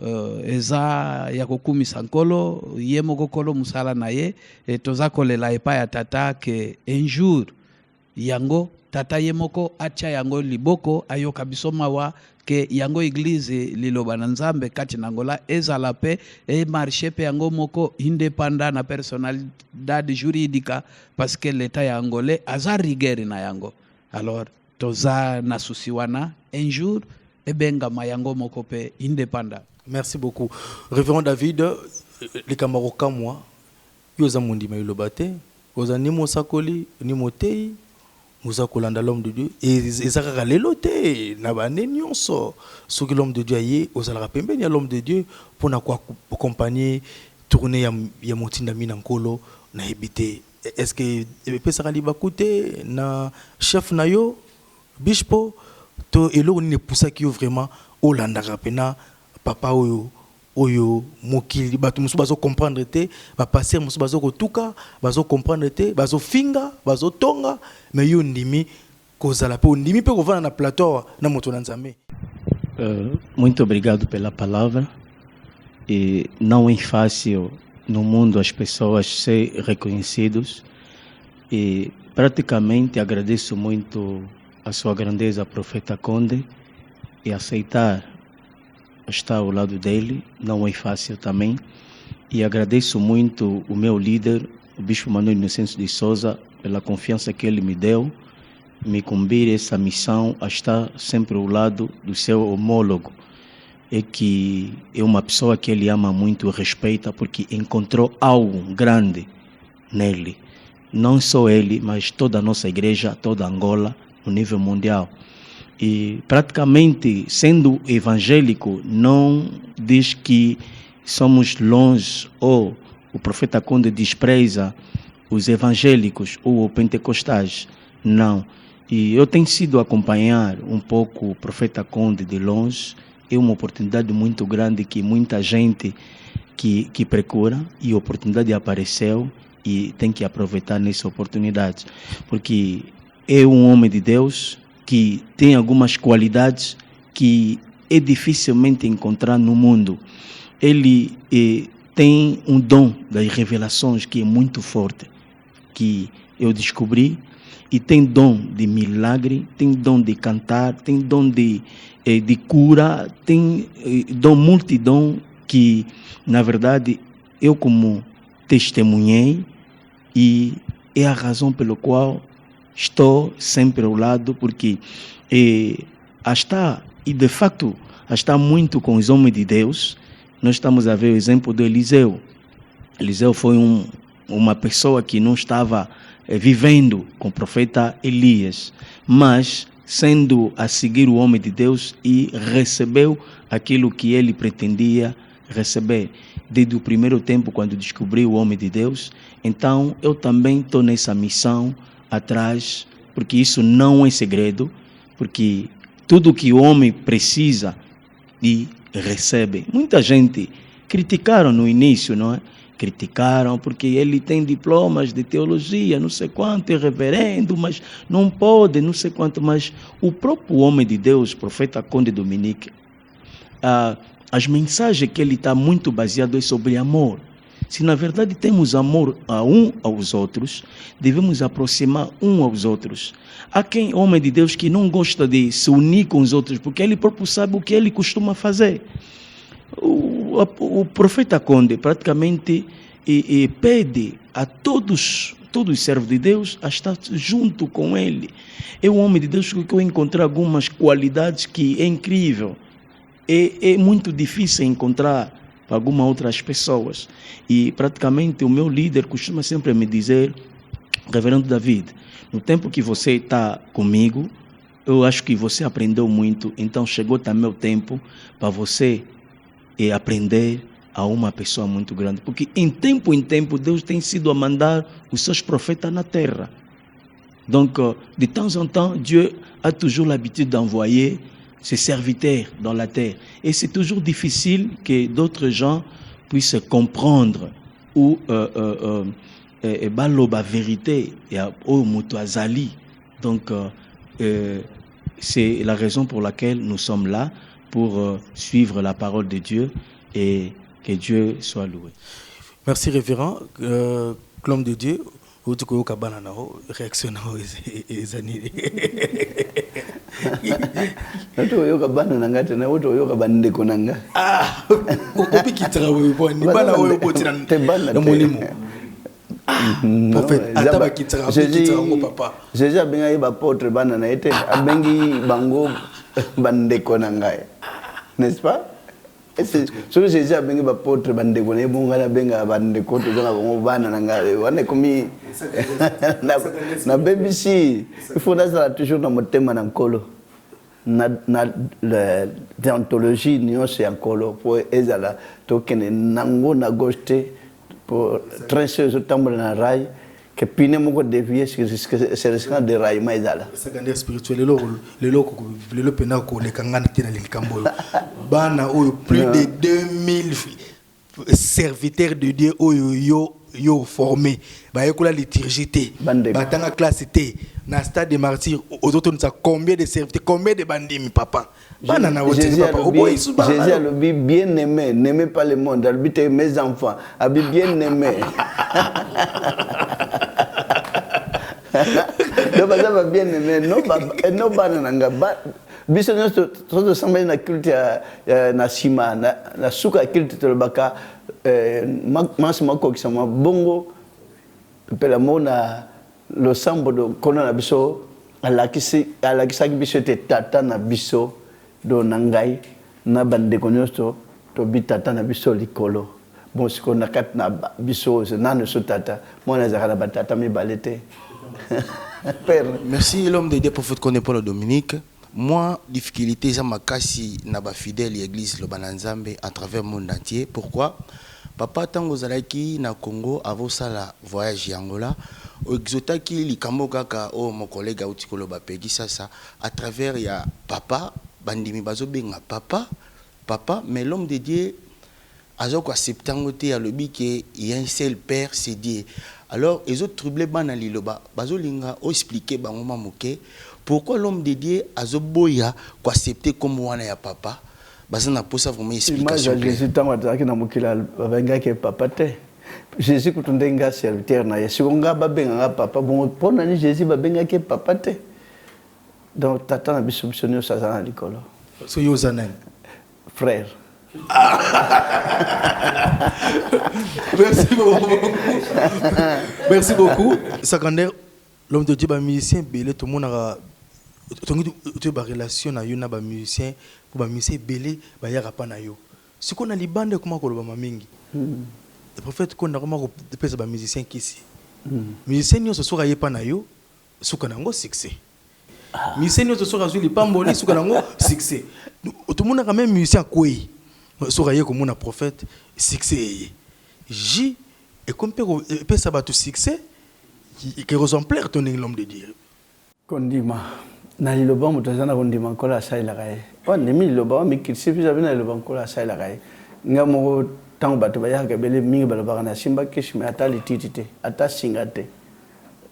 Speaker 4: eza ya kokumisa nkolo ye moko kolo musala na ye tozakolela epai ya tata ke un jour yango tata ye moko atia yango liboko ayoka biso mawa ke yango église liloba na Nzambe kati na Angola ezala pe marché pe yango moko indépendant na personnalité juridique parce que l'état ya angolais aza rigueur na yango. Alors toza nasusiwana un jour ebenga mayango mokope indépendant.
Speaker 1: Merci beaucoup. Révérend David, les Camarocains moi, yoza mundi mailobate, oza ni mosakoli ni motei, musakolanda l'homme de Dieu et ezaka lelote na bane nyonso. Ce que l'homme de Dieu aye, ozala pembe ni l'homme de Dieu pour na quoi accompagner tourner ya motinda minankolo na ebité. Est-ce que pesaka libakute na chef na yo Bishpo to elo ni poussa ki yo vraiment Olanda rapena papa oyo mokili batu musu bazo comprendre te ba passer musu bazo kotuka bazo comprendre te bazo finga bazo tonga mais yo ndimi kozala pe ndimi pe kovana na plateau na moto na Nzambe.
Speaker 5: Muito obrigado pela palavra. E não é fácil no mundo as pessoas serem reconhecidos e praticamente agradeço muito a sua grandeza, profeta Conde, e aceitar estar ao lado dele não é fácil também. E agradeço muito o meu líder, o Bispo Manuel Inocêncio de Souza, pela confiança que ele me deu, me cumprir essa missão a estar sempre ao lado do seu homólogo. É que é uma pessoa que ele ama muito e respeita porque encontrou algo grande nele. Não só ele, mas toda a nossa igreja, toda Angola, no nível mundial. E praticamente, sendo evangélico, não diz que somos longe ou o profeta Conde despreza os evangélicos ou os pentecostais. Não. E eu tenho sido acompanhar um pouco o profeta Conde de longe. É uma oportunidade muito grande que muita gente que procura e a oportunidade apareceu e tem que aproveitar nessa oportunidade. Porque é um homem de Deus que tem algumas qualidades que é dificilmente encontrar no mundo. Ele tem um dom das revelações que é muito forte, que eu descobri, e tem dom de milagre, tem dom de cantar, tem dom de cura, tem dom multidom que, na verdade, eu como testemunhei, e é a razão pela qual estou sempre ao lado, porque e de facto está muito com os homens de Deus. Nós estamos a ver o exemplo do Eliseu. Eliseu foi uma pessoa que não estava vivendo com o profeta Elias, mas sendo a seguir o homem de Deus, e recebeu aquilo que ele pretendia receber. Desde o primeiro tempo, quando descobri o homem de Deus, então eu também estou nessa missão atrás, porque isso não é segredo, porque tudo que o homem precisa e recebe. Muita gente criticaram no início, não é? Criticaram porque ele tem diplomas de teologia, não sei quanto, é reverendo, mas não pode, não sei quanto. Mas o próprio homem de Deus, profeta Conde Dominique, as mensagens que ele está muito baseado é sobre amor. Se na verdade temos amor aos outros, devemos aproximar aos outros. Há quem, homem de Deus, que não gosta de se unir com os outros, porque ele próprio sabe o que ele costuma fazer. O profeta Conde praticamente pede a todos os servos de Deus a estar junto com ele. É um homem de Deus que eu encontrei algumas qualidades que é incrível. É muito difícil encontrar para algumas outras pessoas. E praticamente o meu líder costuma sempre me dizer: Reverendo David, no tempo que você está comigo, eu acho que você aprendeu muito, então chegou também o tempo para você aprender a uma pessoa muito grande. Porque em tempo Deus tem sido a mandar os seus profetas na terra. Donc, de temps en temps, Dieu a toujours l'habitude d'envoyer ses serviteurs dans la terre. Et c'est toujours difficile que d'autres gens puissent comprendre ou baloba vérité au mutuazali. Donc, c'est la raison pour laquelle nous sommes là, pour suivre la parole de Dieu, et que Dieu soit loué.
Speaker 1: Merci révérend. L'homme de Dieu, vous dites que vous avez une réaction aux années.
Speaker 2: Nato yoka bana nanga tena woto yoka bande konanga.
Speaker 1: Ah, opi kitarawe bo ni bana oyo botina na molimo. En fait, ataba kitarawe papa.
Speaker 2: Jeja benga ba potre bana na ete abengi bango bande konanga. N'est-ce pas? So jeja bengi ba potre bande konanga bonga na benga bande koto zonga bongo bana nanga. Wane komi na BBC il faut ça toujours dans mon thème en colo. Na déontologie nyonso ya nkolo po ezala tokene nango na goste po tresser otambola na rai ke pine moko dévier c'est risque de rai ma ezala
Speaker 1: secondaire spirituel lelo pena ko le kangana tina likambo bana oyo plus de 2000 serviteurs de Dieu oyo yo formé ba yekola liturgie té batanga classe té na stade de martyrs aux autres nous combien de serviteurs, combien de bandits papa bana na wote papa o boy suba
Speaker 2: Jésus le bien aimé, n'aimez pas le monde, habitez mes enfants, habitez bien aimé. Le bazar va bien aimé, non bana nanga ba biso notre semble na culte na sima na suka culte to baka mas mako kisama bongo pela mona le sambo do kona na biso alakisa biso te tata na biso do nangai na bande konyosto to bitata na biso likolo bon siko na kat na biso nanu so tata mona zakala batata mi balete.
Speaker 6: Merci l'homme de Dieu prophète connaît Paul Dominique. Moi, difficulté, ça m'a cassé na ba fidèle église le Bananzambe à travers le monde entier. Pourquoi? Papa tango zalaki na Congo avant ça la voyage Angola. Au exotaki likambo kaka o mon collègue autikolo ba pedi ça à travers ya papa bandimi bazo benga papa mais l'homme de Dieu azoko acceptangote à lobi que il y a un seul père c'est Dieu. Alors les autres troublés banali loba bazo linga o expliquer bango mamoke pourquoi l'homme de Dieu azoboya ko accepter comme wana ya papa baza na posa vraiment
Speaker 2: Image
Speaker 6: explication
Speaker 2: ya Jésus tango azalaki na mokili babengaki papa te. Jésus kutu nde nga serviteur na ye siko nga babenganga papa bongo mpo nani Jésus babengaki papa te. Donc tata na biso biso nyonso aza na likolo.
Speaker 1: So yo oza nani?
Speaker 2: Frère.
Speaker 1: Merci beaucoup. Merci beaucoup. Secondaire, l'homme de Dieu, ba musicien, belé, tout le monde a une relation na yo na ba musicien, pour ba musicien belé, ba yara pa na yo. Si qu'on a li bande comment ko ba mingi. Le prophète qu'on a comment de pesa ba musicien kisi. Musicien yo se sera yé pa na yo, suka nango succès. Musicien yo se sera zuli pamboli suka nango succès. Tout le monde a quand même musicien quoi. Soraye comme un prophète succès J et comme peut ça va tout succès qui ressemble ton l'homme de Dieu
Speaker 2: Kondima na liloba mutazana kondima kola saila kai on nemi liloba mi kitsi bisa bina liloba kola saila kai ngamo tango bato bayaka bele mingi balobaka na simba kishime ata lititite ata singate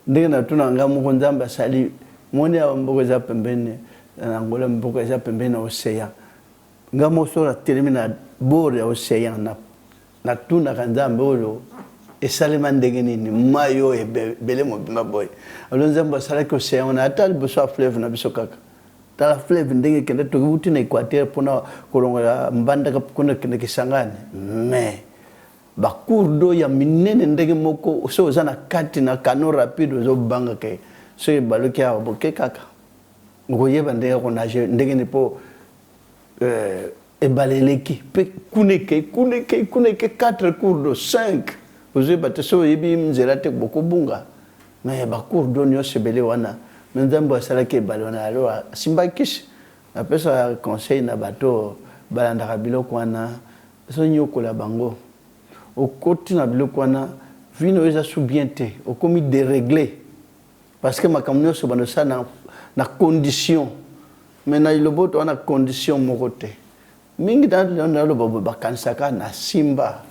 Speaker 2: ndenge na tuna ngamo konzamba sali moni ya mboko za pembeni na ngola mboko za pembeni na oseya ngamo sora termina bore océan na tuna kanzambe olo esalema ndenge nini mayo ebele mobimba boy alonzamba sala ko océan na atal boso fleuve na biso kaka tala fleuve ndenge kende to buti na équateur pona kolongola mbanda ka kuna kende kisangane mais ba cours d'eau ya minene ndenge moko so za na kati na kano rapide zo banga ke so baloki ya boke kaka ngoyeba ndenge ko nage ndenge ne po ebaleleki pe kuneke 4 cours d'eau 5 vous avez battu so yebi mzela te boko bunga mais ba cours d'eau nyo sebele wana nzambo asala ke balona alors simba kish na pesa conseil na bato balanda kabilo kwana so nyokola bango au côté na biloko wana vino eza sous bien te au komi dérégler parce que makamnyo so bando sa na condition mais na iloboto wana condition mokote mingi dans le bobo bakansaka na simba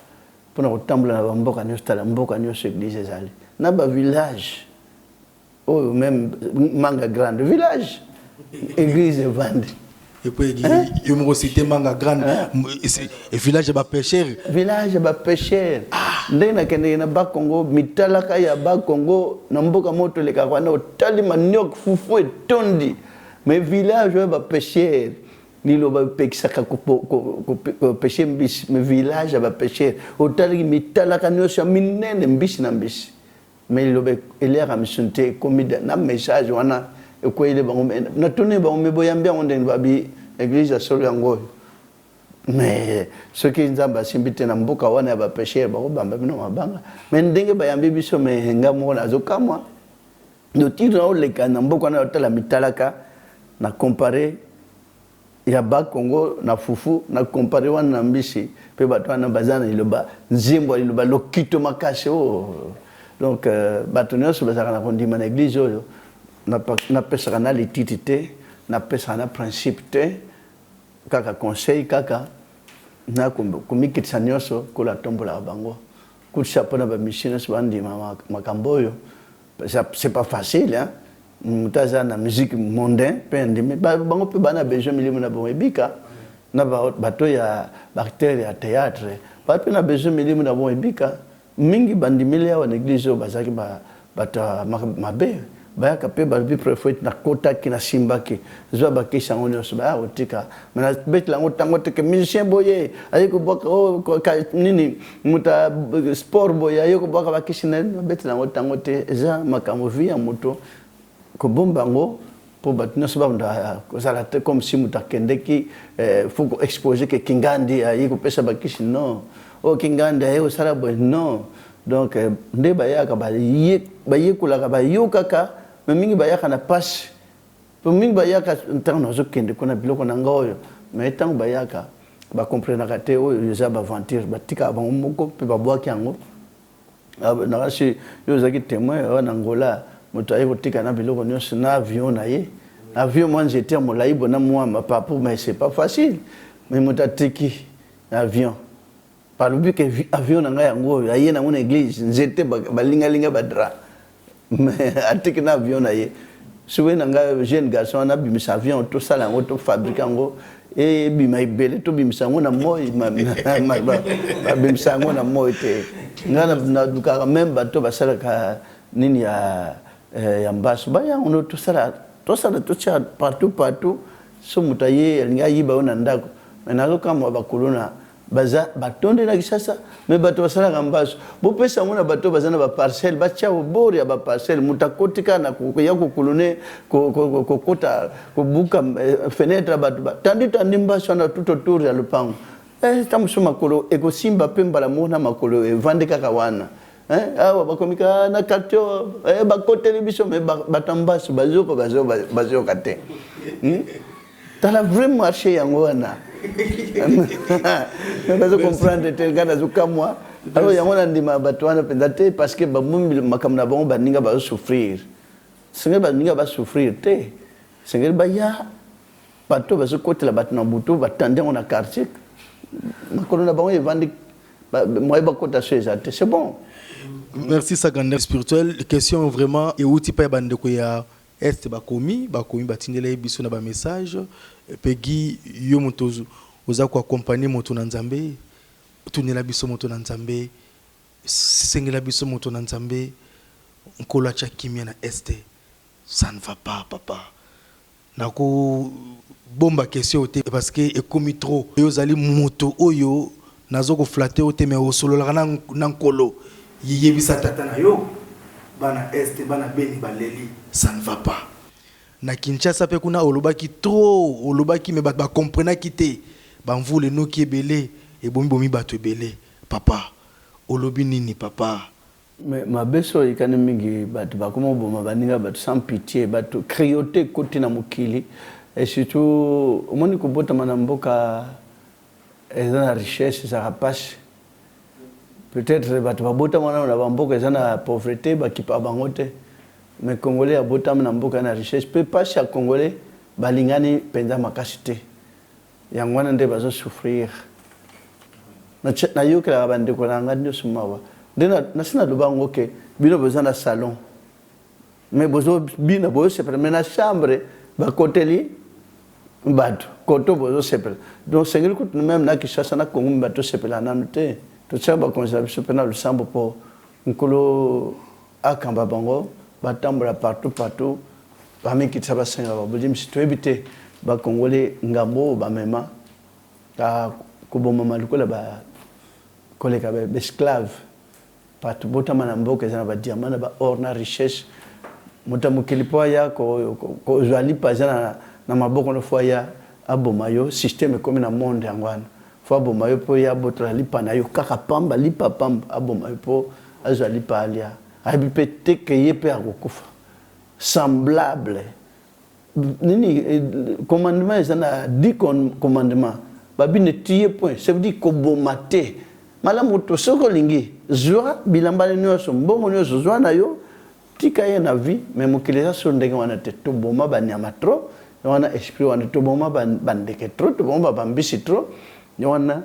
Speaker 2: pona kutambula na bamboka nyo stala mboka nyo église ezali na ba village oh même manga grande village église vande
Speaker 1: et puis il me cité manga grande et village ba pêcheur ndena kende na ba Congo mitalaka ya ba Congo na mboka moto leka kwana otali maniok fufu etondi mais village ba pêcheur Nilo ba pekisaka ko pêcher mbisi mais village ba pêcher otali mitalaka nyosha minene mbisi na mbisi mais lobe elera misunte komida na message wana ko ile bango na tone bango meboyambia onde babi église solo yango mais ce qui nzamba simbite na mboka wana ba pêcher ba bamba bino mabanga mais ndenge bayambi biso me ngamo na zokamwa no tiro le kana mboka na otala mitalaka na comparer ya ba Congo na fufu na comparer wana na mbisi pe bato wana bazana iloba nzimbo iloba lokito makase o donc bato nyonso bazaka na kondima na église oyo na pesa na lititité na pesa na principe te kaka conseil kaka na kumikitsa nyonso kola tombola bango kutsa pona ba mission so bandima makambo oyo c'est pas facile hein mutaza na musique mondain pendimi bango pe bana besoin milimu na bon ebika na bato ya acteur ya théâtre ba pe na besoin milimu na bon ebika mingi bandimile ya église bazaki bata mabe bayaka pe balbi prophète na kota ki na simbaki zo bakisha ngono so ba otika mana bet la ngotango te musicien boye ayiko boka o nini muta sport boye ayiko boka bakishina bet la ngotango te za makambo via moto ko bombango po batna so banda ko sala te comme si muta kendeki faut exposer que kingandi ayiko pesa bakishi non o kingandi ayiko sala boye non donc nde bayaka bayekula ka bayokaka mais mingi bayaka na passe pour mingi bayaka ntango zokende kona biloko na ngoyo mais ntango bayaka ba comprendre ka te oyo za ba aventure batika ba moko pe ba boaki yango na rashi yo zaki témoin na Angola moto ayi kotika na biloko nyonso na avion na ye avion moi j'étais mo laibo na moi ma papa mais c'est pas facile mais moto atiki avion par le but que avion na ngai yango aye na mona église nzete balinga badra mais atiki na avion na ye souvent nga jeune garçon na bimisa avion to sala ngo to fabrique ngo
Speaker 2: et bima ibele to bimsango na moi bimsango na moi te ngana na duka même bato basala ka nini ya mbaso ba ya ono to sala to partout so mutaye nga yiba ona ndako menalo kama bakuluna baza batonde na kisasa me bato basala ka mbaso bo pesa ngona bato bazana ba parcelle ba chao bori ya ba parcelle mutakotika na ya kukulune ko kota ko buka fenêtre bato tandi mbaso na tout autour ya lupango tamuso makolo eko simba pemba la mona makolo vande kaka wana awa bakomika na katio bakoteli biso me batambaso bazo kate tala vrai marché yango wana bazo comprendre tel kana zukamwa alors yango na ndima bato wana pendate parce que bamumbi makamna bango baninga bazo souffrir senge baninga ba souffrir te senge baya bato bazo kotela bato na butu batande on a quartier makolo na bango evandi moi bakota chez c'est bon.
Speaker 1: Merci Saganda spirituel question vraiment et outil pa bande ko ya est bakomi batindela biso na ba message pegi yo motozo oza ko accompagner moto na nzambe tunela biso moto na nzambe sengela biso moto na nzambe nkola cha kimia na est ça ne va pas papa nako bomba question te parce que ekomi trop yo zali moto oyo nazo ko flatter o te mais o solo la na nkolo yebisa tata na yo bana est bana beni baleli ça ne va pas na Kinshasa pe kuna olobaki trop olobaki me ba comprendre kité ba mvule no ki ebele e bomi bato ebele papa olobi nini papa
Speaker 2: mais ma beso ikane mingi bato bakoma boma baninga bato sans pitié bato crioter côté na mokili et surtout omoni ko bota mana mboka ezana richesse ça rapace peut-être bato babota mana na mboka ezana pauvreté bakipa bangote mais congolais abota na mboka na richesse peut pas chaque congolais balingani penza makasite yangwana nde bazo souffrir na yokela bande ko na ngadi sumawa ndena nasina lubango ke bino bezana salon mais bozo bina bozo se promena chambre ba koteli bato koto bozo sepela donc c'est que même na Kinshasa na Congo bato sepela nanote to tsaba konza sepela le sambo po nkolo akamba bango batambola partout bamiki tsaba senga babudi msito ebite ba congolais ngambo ba mema ta kuboma malukola ba koleka ba esclave patu botama na mboka zana ba diamant ba or na richesse mutamukilipo ya ko zwali pazana na maboko no foya abomayo système comme na monde yangwana fo abomayo po ya botra lipa na yo kaka pamba lipa pamba abomayo po azali palia abi pete ke yepe akokufa semblable nini commandement zana 10 commandement babi ne tuer point ça veut dire ko bomate malamu to soko lingi zwa bilamba nyoso mbongo nyoso zwa na yo tika ye na vie mais mokileza so ndenge wana te to boma banyama trop wana esprit wana to boma bandeke trop to boma bambisi trop wana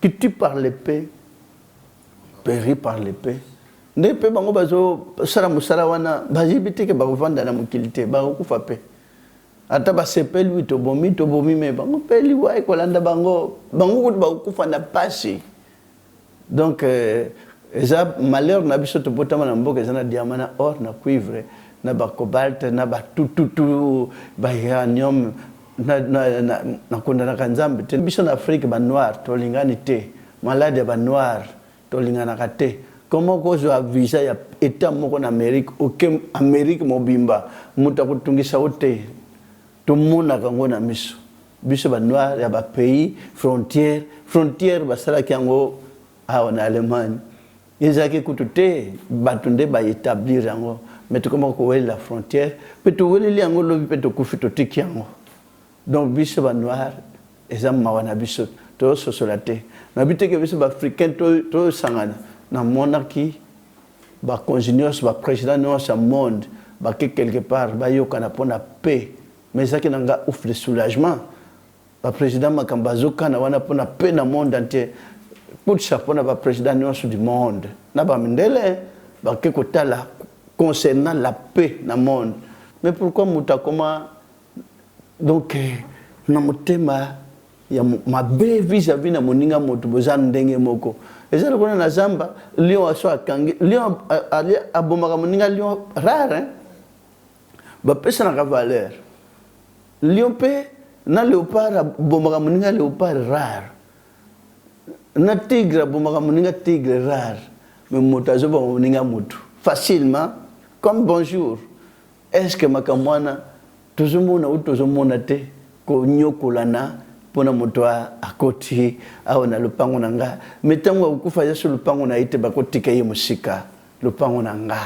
Speaker 2: qui tue par l'épée périt par l'épée nde pe bango bazo sala musala wana bazibite ke bakovanda na mokilité bakokufa pe ata basepeli to bomi me bango peli wa ekolanda bango kutu bakokufa na pasi donc eza malheur na biso to botama na mboka eza na diamant na or na cuivre na ba cobalt na ba tututu ba uranium na kondana kanzambe te biso na Afrique ba noir to lingani te malade ba noir to lingana te comment cause a visa ya état moko na Amérique aucun Amérique mobimba muta kutungisa ote to mona kango na miso biso ba noir ya ba pays frontière ba sala kiango a en Allemagne ezaki kutute batunde ba établir yango mais to comment ko la frontière peut to weli yango lobi peut to kufito tikiango donc biso ba noir ezam mawana biso to sosolate na biteke biso ba africain to sangana na monarchie ba congénieurs ba président non sa monde ba quelque part ba yokana pona paix mais ça qui nanga offre de soulagement ba président makambazo kana wana pona paix na monde entier pour chapeau na ba président non du monde na ba mindele ba keko tala concernant la paix na monde mais pourquoi mutakoma donc na motema ya mabe vis-à-vis na moninga moto boza ndenge moko eza lokona na zamba lion aso akangi lion ali abomaka moninga lion rare hein bapesa na valeur lion pe na léopard abomaka moninga léopard rare na tigre abomaka moninga tigre rare mais moto azoba moninga moto facilement comme bonjour est-ce que makamwana tozomona ou tozomona te ko nyokolana pona moto akoti au na lupango na nga metango ukufa yesu lupango na ite bakotika ye musika lupango na nga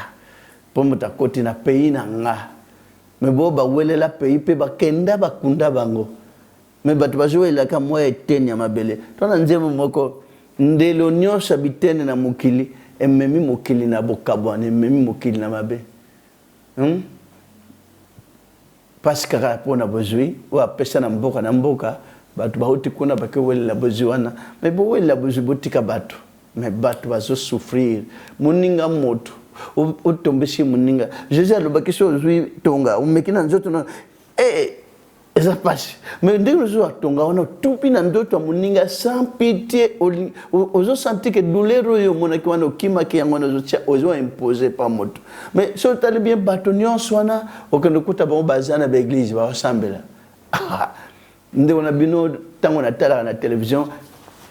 Speaker 2: po moto akoti na pays na nga me bo ba welela pays pe bakenda bakunda bango me bato bazoela ka moya eteni ya mabele tona nzembo moko ndelo nyosha bitene na mokili ememi mokili na bokabwana ememi mokili na mabe parce que pona bozui wa pesa na mboka bato bauti kuna bakewelela bozui wana mais bo welela bozui botika bato mais bato bazo souffrir moninga moto otombesi moninga Jésus alobaki so ozui tonga umekina nzoto na eza pasi mais ndenge ozo atonga wana tupi na ndoto moninga sans pitié ozo sentir que douleur oyo monaki wana okimaki yango ozo imposer par moto mais so tali bien bato nyonso wana okende kuta bango bazana ba église ba osambela ndeko na bino tango na tala na télévision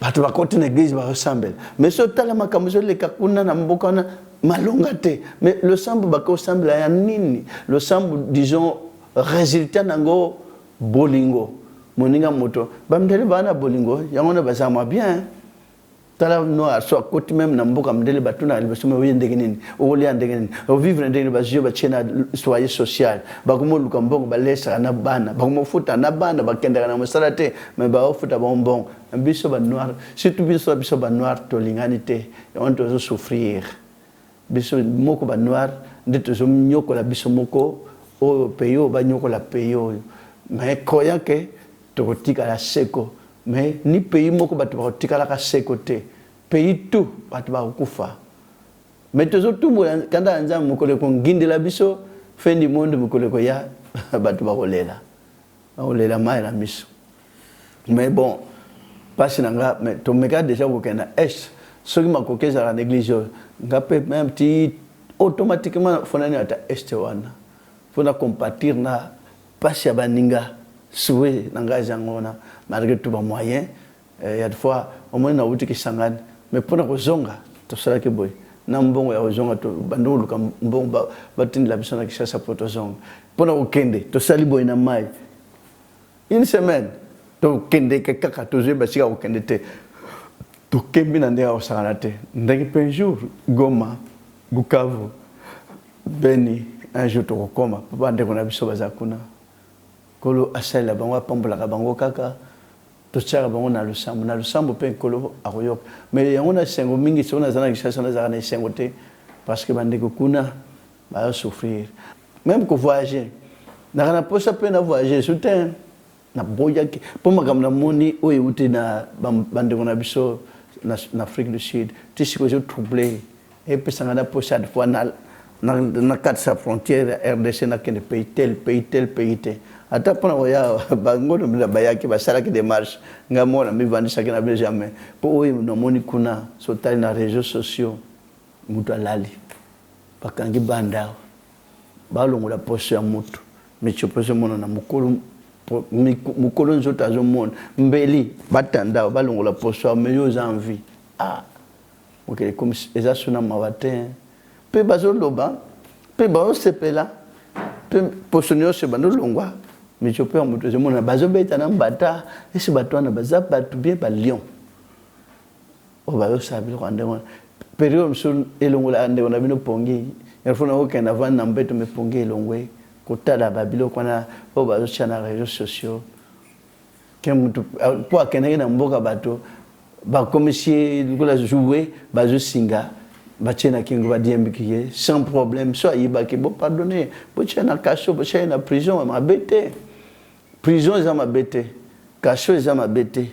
Speaker 2: bato bakoti na église ba osambela mais so tala makambo zo leka kuna na mboka na malonga te mais le sambo bako osambela ya nini le sambo disons résultat nango bolingo moninga moto bamdele bana bolingo yango na bazama bien tala no aso akoti même na mboka mdele batuna libaso me yendenge nini olia ndenge nini o vivre ndenge bazio ba chena soyer social bakomo luka mbongo balesa na bana bakomo futa na bana bakenda na mosala te mais ba ofuta bonbon biso ba noir surtout biso ba noir to linganité on doit souffrir biso moko ba noir ndito zo nyoko la biso moko o peyo ba nyoko la peyo mais croyant que tokotika la seko mais ni pays moko bato bakotika la seko te pays tout bato bakokufa mais tozo tumbola kanda nzambe mokolo ko ngindela biso fin du monde mokolo ko ya bato bakolela bakolela mai la miso mais bon passe nanga mais to meka déjà ko kena est soki makokeza la néglige nga pe même petit automatiquement fonani ata est wana fona compatir na passe ya baninga souhait nanga jangona malgré tout ba moyen il y a des fois au moins na wuti kisangani mais pona ko zonga to sala ke boy na mbongo ya zonga to bandulu ka mbongo batindi la bisona kishasa poto zonga pona ko kende to sali boy na mai une semaine to kende ke kaka to zeba sika ko kende te to kembi na ndea osangana te ndenge pe jour Goma Bukavu Beni un jour to koma papa ndeko na biso bazakuna kolo asala bango pambola ka bango kaka to tsara bango na lusambo pe kolo akoyok mais yango na sengo mingi sona zana kishasa na zana sengo te parce que bandeko kuna ba souffrir même ko voyager na posa pe na voyager soutien na boya ki po makamna moni oyi uti na bandeko na biso na Afrique du Sud tisiko je troublé et puis ça na posa de fois na quatre sa frontière RDC na kene pays tel ata pona oya bangono bila bayaki basalaki démarche ngamona mi vandisa kina be jamais po oyi no moni kuna so tali na réseaux sociaux mutu alali bakangi banda balongola poso ya mutu michoposo mona na mukolo nzoto azomona mbeli batanda balongola poso ya meyo envie ok comme eza suna mawate pe bazoloba pe baosepela pe poso nyonso bandolongwa michopo ya mutu ezomona bazobeta na mbata esi bato wana baza bato bien balion oyo bayosala biloko ndenge wana periode mosusu elongola ndeko na bino pongi elfona okenda vandi na mbeto me pongi elongwe kotala babiloko wana oyo bazotia na réseaux sociaux ke mutu mpo akendaki na mboka bato bakomisi lokola joue bazosinga batie na kingo badiembiki ye sans problème so ayibaki bo pardonner botia na kaso botia na prison mabete prison eza mabete kaso eza mabete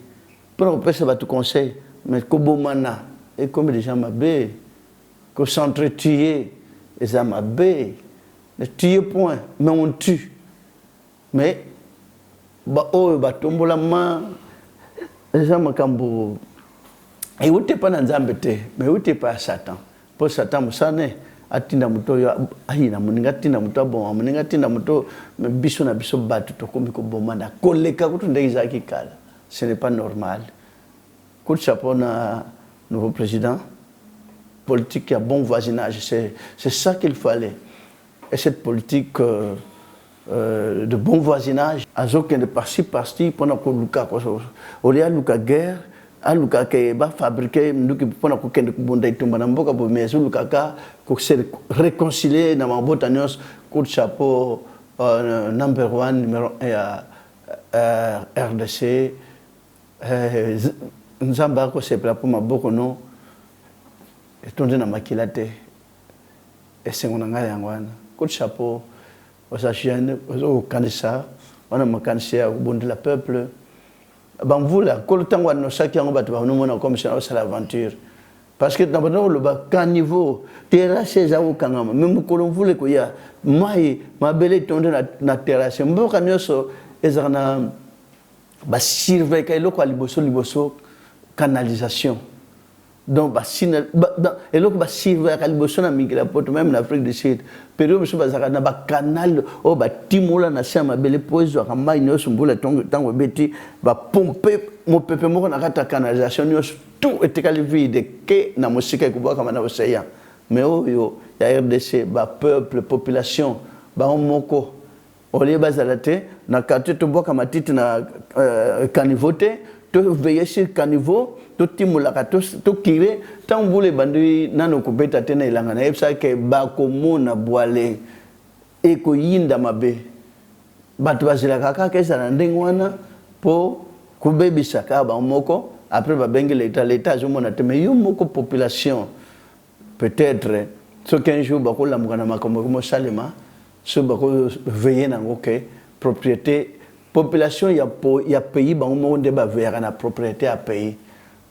Speaker 2: pour kopesa bato conseil mais kobomana et comme les gens mabe ko s'entretuer eza mabe ne tuer point mais on tue mais ba oyo batombola ma eza makambo euti pa na nzambe te mais euti pa Satan po Satan musane atinda muto yo ayina muninga tinda muto aboma muninga tinda muto biso na biso batu tokomi ko bomana koleka kutu ndezaki kala. Ce n'est pas normal. Coup de chapeau na nouveau président politique qui a bon voisinage, c'est ça qu'il fallait. Et cette politique de bon voisinage, azoken de parti pendant que Luka Olia Luka guerre, a Luka ke ba fabriquer nduki pendant que kende kubunda itumba na mboka bo mezo Luka ka ko se réconcilier na mabota nyos. Coup de chapeau number 1 numéro 1 à RDC. Nzamba ko se pour maboko no etonde na makila te esengo nga yangwana coup de chapeau aux agents aux candidats on a makanisia au bon de la peuple bamvula ko tango no saki yango batu ba no mona comme ça l'aventure parce que dans le bas caniveau terrasse za ukangama même ko mvule ko ya mai mabele tonde na terrasse mboka nyoso ezana ba surveiller ka eloko liboso canalisation donc eloko ba surveiller ka liboso na migila poto même en Afrique du Sud période musu bazaka na ba canal o ba timola na chama bele pozo ka mai nyoso mbula tango beti ba pomper mo pepe moko na kata canalisation nyoso tout était vide que na musika ko boka na océan mais oyo ya RDC ba peuple population ba moko Olie bazalate na quartier to boka matiti na caniveau te to veiller sur caniveau to timulaka to kire tambule bandi nano kubeta tena ilanga na epsa ke ba komona boale e ko yinda mabe batu bazila kaka kesa na ndengwana po kubebisa ka ba moko après ba bengi l'état zo mona te mais yo moko population peut-être ce qu'un jour ba ko lamuka na makombo ko salema ce bako veiller na ngoke propriété population ya pays ba monde ba veiller na propriété à pays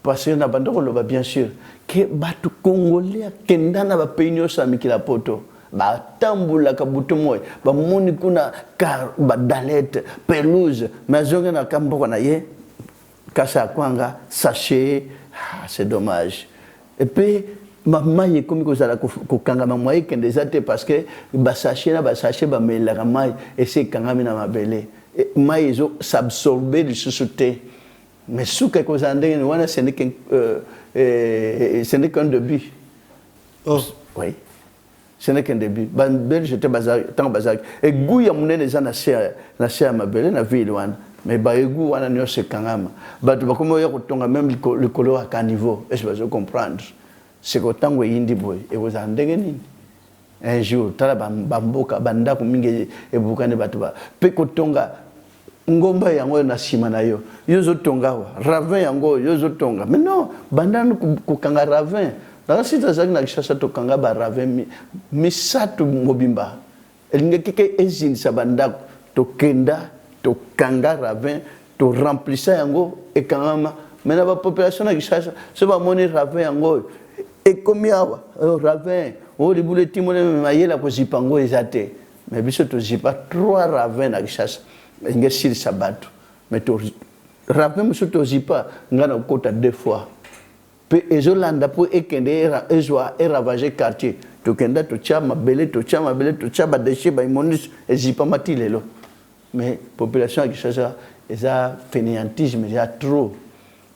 Speaker 2: parce que na bandoko lo ba bien sûr que batu congolais kenda na ba pays nyosa mikila poto ba tambula ka butu moy ba moni kuna car ba dalette pelouse mazonga na kamboko na ye kasa kwanga sachet c'est dommage et puis maman est comme que ça la kokanga maman est des athées parce que basaché ba mela mai et c'est kangami na mabele mai ils ont s'absorber du société mais sous quelque chose andé wana ce n'est qu'un début oh oui ce n'est qu'un début bel j'étais bazar tant bazar et gouya munene za na cher mabele na ville wana mais ba egu wana nyo se kangama ba tu ba komo ya kotonga même le color à caniveau est-ce que vous comprendre c'est que tango yindi boy et vous en dégeni un jour tala bamboka banda ko mingi e bukane batu ba pe ko tonga ngomba yango na sima na yo yozo tonga wa ravin yango yozo tonga mais non banda ko kanga ravin dans sita zaki na kishasa to kanga ba ravin misatu mobimba elinga keke ezini sa banda to kenda to kanga ravin to remplissa yango e kangama mais na ba population na kishasa so ba moni ravin yango et comme yawa ravin o libule timole mayela ko zipango ezate mais biso to zipa 3 ravin na kishasa nge sir sabato mais to ravin biso to zipa ngana kota 2 fois pe ezolanda po ekende ezwa ravager quartier to kenda to chama bele to chama déchet ba imonis ezipa matilelo mais population ya kishasa eza fainéantisme ya trop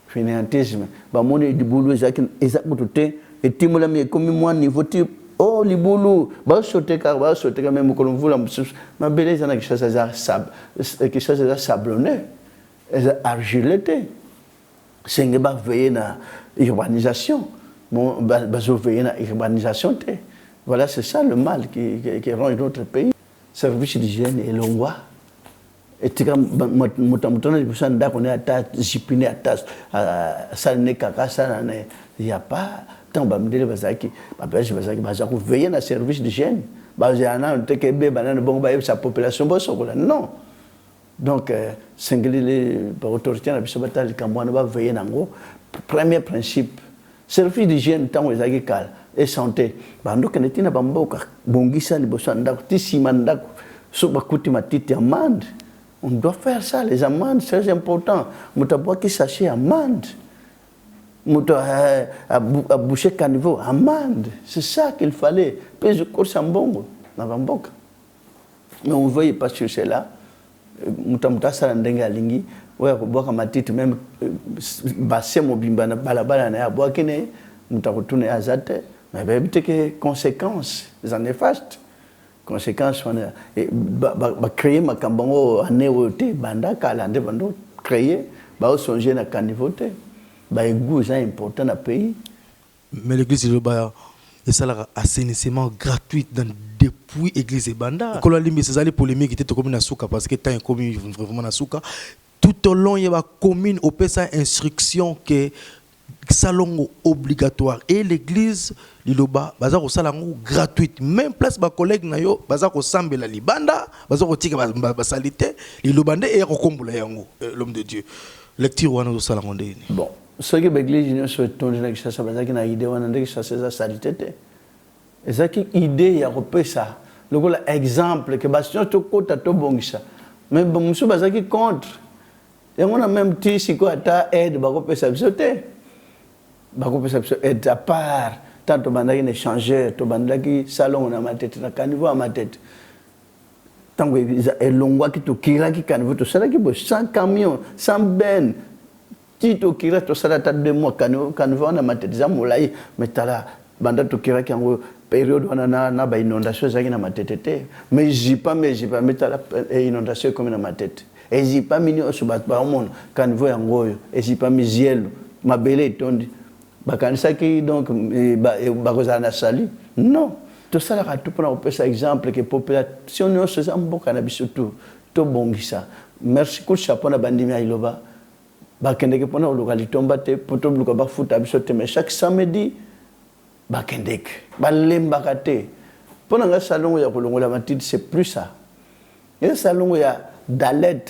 Speaker 2: fainéantisme ba moni libulu ezakutute et timola me comme moi niveau type oh libulu ba sauter ka même ko mvula ma beleza na kishasa za sablonné argileté c'est ba veiller na urbanisation ba veiller na urbanisation te voilà c'est ça le mal qui rend notre pays service d'hygiène et longwa et tika mutamutona biso ndako ne ata jipine ata ça ne kaka ça ne y a pas tant bamdele bazaki bazako veiller na service d'hygiène bazana teke be banana bon ba sa population bosokola non donc singeli par autorité na biso batal kamwana ba veiller nango premier principe service d'hygiène tant ezaki kala et santé bando kenetina bamboka bongisa liboso ndako tisima ndako so bakuti matiti amande On doit faire ça, les amendes, c'est très important. Moutabwa qui sachet amende. À boucher caniveau, amende. C'est ça qu'il fallait. Puis je cours en bongo, Navamboka. Mais on ne voyait pas sur cela. Moutamouta salandenga alingi. Ouais, boka matite même basse mobimba na balabala na boa kene mutakutune azate. Mais ben que conséquences, les néfastes. Conséquences on ba créer makambango anéoté banda kala nde bando créer ba songer na canivoté. Bah, c'est important dans le pays.
Speaker 1: Mais l'église de Lobaya, et ça là, assainissement gratuit depuis l'église de Banda. Quand on a ces allées polémiques qui étaient communes à Souka, parce que tant une commune vraiment à Souka, tout au long il y a une commune au pays instruction que salon obligatoire et l'église de Loba, bazar au salon gratuite. Même place ma collègue nayo, bazar au sambe la libanda, bazar au tika basalité, les Lobandais et recombola yango, l'homme de Dieu. Lecture ou au salon de.
Speaker 2: Bon. Ce qui est l'église, c'est que ça a une idée, ça c'est salité. Et ça qui idée, il y a ça. Le exemple que Bastien te côté à bon ça. Mais bon, monsieur Bazar qui contre. Et on a même dit si quoi ta aide, bah on ça sauter. Bah on ça aide à part. Tant que banda qui échangeur, to banda qui salon na ma tête, na caniveau à ma tête. Tant que et longwa qui to kira qui caniveau to ça là qui 100 camions, 100 bennes. Tito kira to sala ta 2 mois kanvo na matete mulai metala banda to kira kango période wana na ba inondation zaki na matete mais jipa metala inondation comme na matete et jipa mini osuba ba monde kanvo yangoyo et jipa mizielo mabele tondi bakanisa ki donc ba kozana sali non to sala ka to pour pesa exemple que population no se zamboka na bisoto to bongisa merci ko chapeau na bandimi ailoba bakendeke pona localité mbate poto bluka ba futa bisote mais chaque samedi bakendeke balemba kate pona nga salon ya kolongola matiti c'est plus ça et salon ya dalet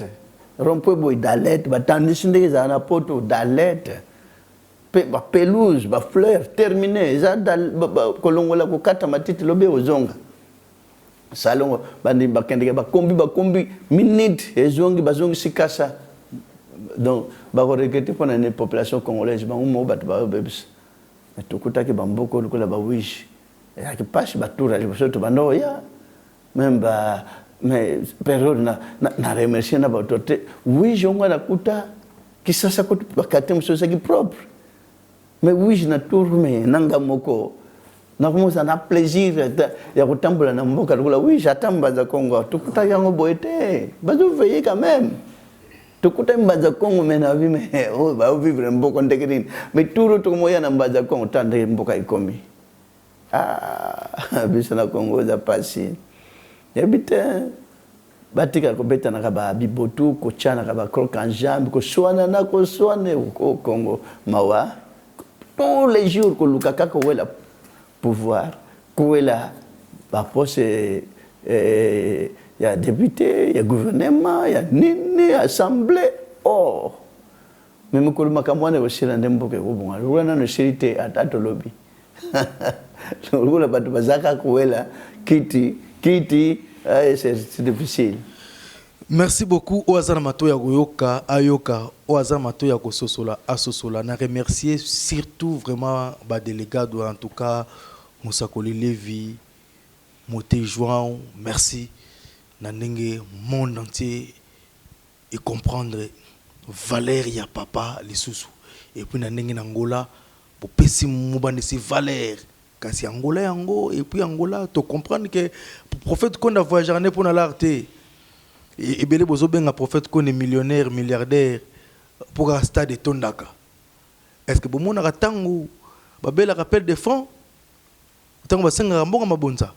Speaker 2: rompo boy dalet batandisi ndeke za na poto dalet ba pelouse ba fleur terminé za kolongola ko kata matiti lobe ozonga salon bandi bakendeke ba kombi minute ezongi bazongi sikasa. Donc, je regrette pour la population congolaise, je vais vous dire que tout le monde a été passé, même mais période na remercier na autorité oui jonga na kuta kisasa ko bakate msosa ki propre mais oui je na tour mais nanga moko na komosa na plaisir ya kotambola na mboka lokola oui j'attends za Congo tukuta yango boete bazo veiller quand même tukuta mbaza Congo mena vi mais oh ba vivre mboko ndekedini mais turu tukomoya na mbaza Congo tande mboka ikomi biso na Congo za pasi yabite batika ko beta na ba bibotu ko chana ka ba crocanjambe ko soana na ko soane ko Congo mawa tous les jours ko lukaka ko wela pouvoir ko wela ba poste ya député ya gouvernement ya nini assemblée oh même ko makamwane ko sila ndembo ke ko bonga rwana no sirite atato lobby lula batu bazaka ko wela kiti c'est difficile.
Speaker 1: Merci beaucoup Oazana Mato ya Goyoka Ayoka Oazana Mato ya Kososola Asosola. Na remercier surtout vraiment ba délégat en tout cas Moussakoli Lévi Moté João merci na ndenge monde entier et comprendre valeur ya papa lisusu et puis na ndenge Angola pour pesi mubande si valeur kasi Angola yango et puis Angola to comprendre que prophète qu'on a voyagé pour l'arte et belé bozo benga prophète qu'on est millionnaire milliardaire pour un stade de Tondaka est-ce que bon on a tango ba bela rappel de fonds tango ba senga mbonga mabonza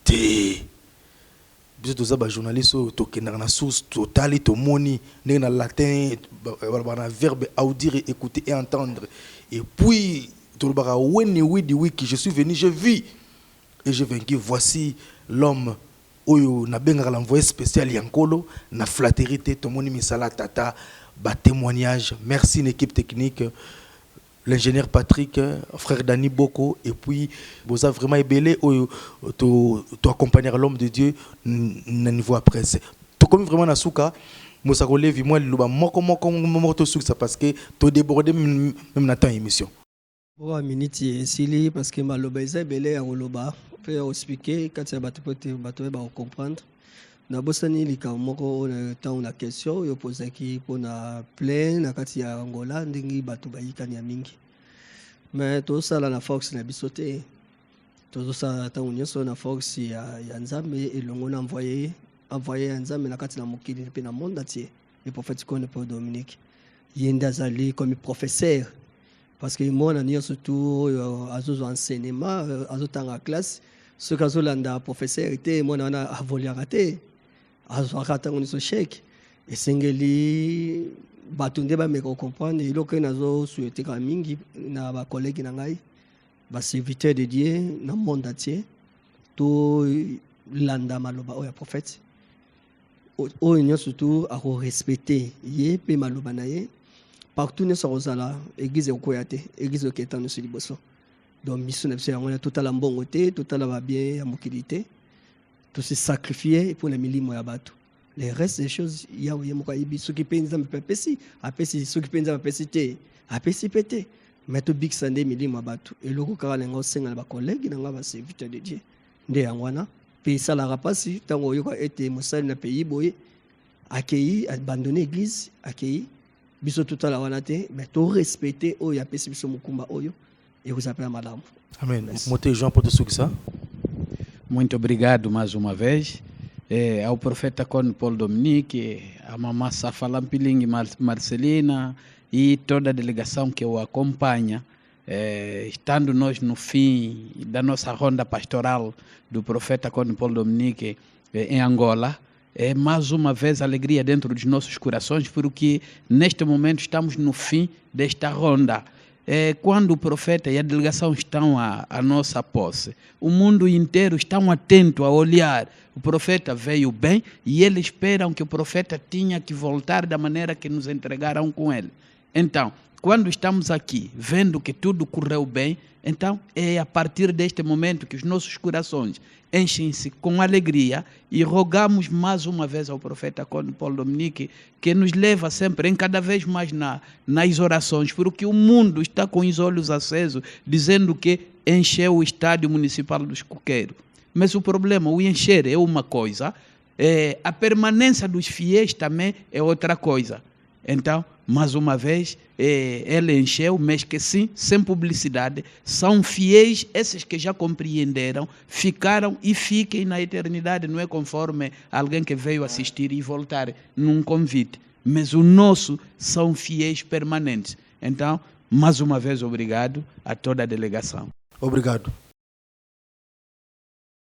Speaker 1: te biso toza ba journaliste to kena na source totale to moni na latin na verbe audir écouter et entendre et puis je suis venu, je vis et je vaincu. Voici l'homme oyo na benga l'envoyé spécial Yankolo na flatérité tomoni misala tata ba témoignage. Merci l'équipe technique, l'ingénieur Patrick, frère Dani Boko et puis vous avez vraiment ébélé oyo to accompagner l'homme de Dieu na niveau après. comme vraiment na suka mosako levi moi loba moko to suka parce que to déborder même na temps émission.
Speaker 3: Wa miniti esili parce que maloba eza belé ya loba pe expliquer quand ça bato ba comprendre. Na bosani lika moko na temps na question yo poser ki pona plein na kati ya Angola ndingi bato bayikani ya mingi. Mais to sala na Fox na bisote. To sala ta unyoso na Fox ya Nzambe elongo na envoyer Nzambe na kati na mokili pe na monde entier. Le prophète Kone Paul Dominique. Yenda zali comme professeur parce que moi na nyo surtout azozo enseignement azotanga classe ce kazolanda professeur était moi na avoli raté azwaka ngoni so chèque esengeli batunde ba me comprendre ilo ke nazo souhaiter ka mingi na ba collègue na ngai ba serviteur de Dieu na monde entier to landa maloba o ya prophète o nyo surtout a respecter ye pe maloba na ye partout ne sorozala église okoyate église qui est en sur liboso donc mission c'est on a total mbongo te total va bien ya mokilité tout se sacrifier pour les milimo ya bato les restes des choses ya oye moko ibi ce qui penza pepesi apesi ce qui penza pepesi te apesi pété mais to big sunday milimo ya bato et loko kala lengo senga ba collègue na ba serviteur de Dieu nde yangwana pe sala rapasi tango yoko ete mosali na pays boye accueilli abandonner église accueilli biso tutala wana te mais to respecter oyo apesi biso mukumba oyo e vous appelle madame.
Speaker 1: Amen. Mote João pour tudo isso.
Speaker 4: Muito obrigado mais uma vez ao profeta Kone Paul Dominique, a mamã Safala Mpilingi Marcelina e toda a delegação que o acompanha, estando nós no fim da nossa ronda pastoral do profeta Kone Paul Dominique em Angola. É mais uma vez alegria dentro dos nossos corações, porque neste momento estamos no fim desta ronda. Quando o profeta e a delegação estão à nossa posse, o mundo inteiro está atento a olhar. O profeta veio bem e eles esperam que o profeta tinha que voltar da maneira que nos entregaram com ele. Então, quando estamos aqui vendo que tudo correu bem, então é a partir deste momento que os nossos corações enchem-se com alegria e rogamos mais uma vez ao profeta Kone Paul Dominique que nos leva sempre, em cada vez mais nas orações, porque o mundo está com os olhos acesos, dizendo que encheu o estádio municipal dos Coqueiros. Mas o problema, o encher é uma coisa, a permanência dos fiéis também é outra coisa. Então, mais uma vez, ele encheu, mas que sim, sem publicidade, são fiéis, esses que já compreenderam, ficaram e fiquem na eternidade, não é conforme alguém que veio assistir e voltar num convite, mas o nosso são fiéis permanentes. Então, mais uma vez, obrigado a toda a delegação.
Speaker 1: Obrigado.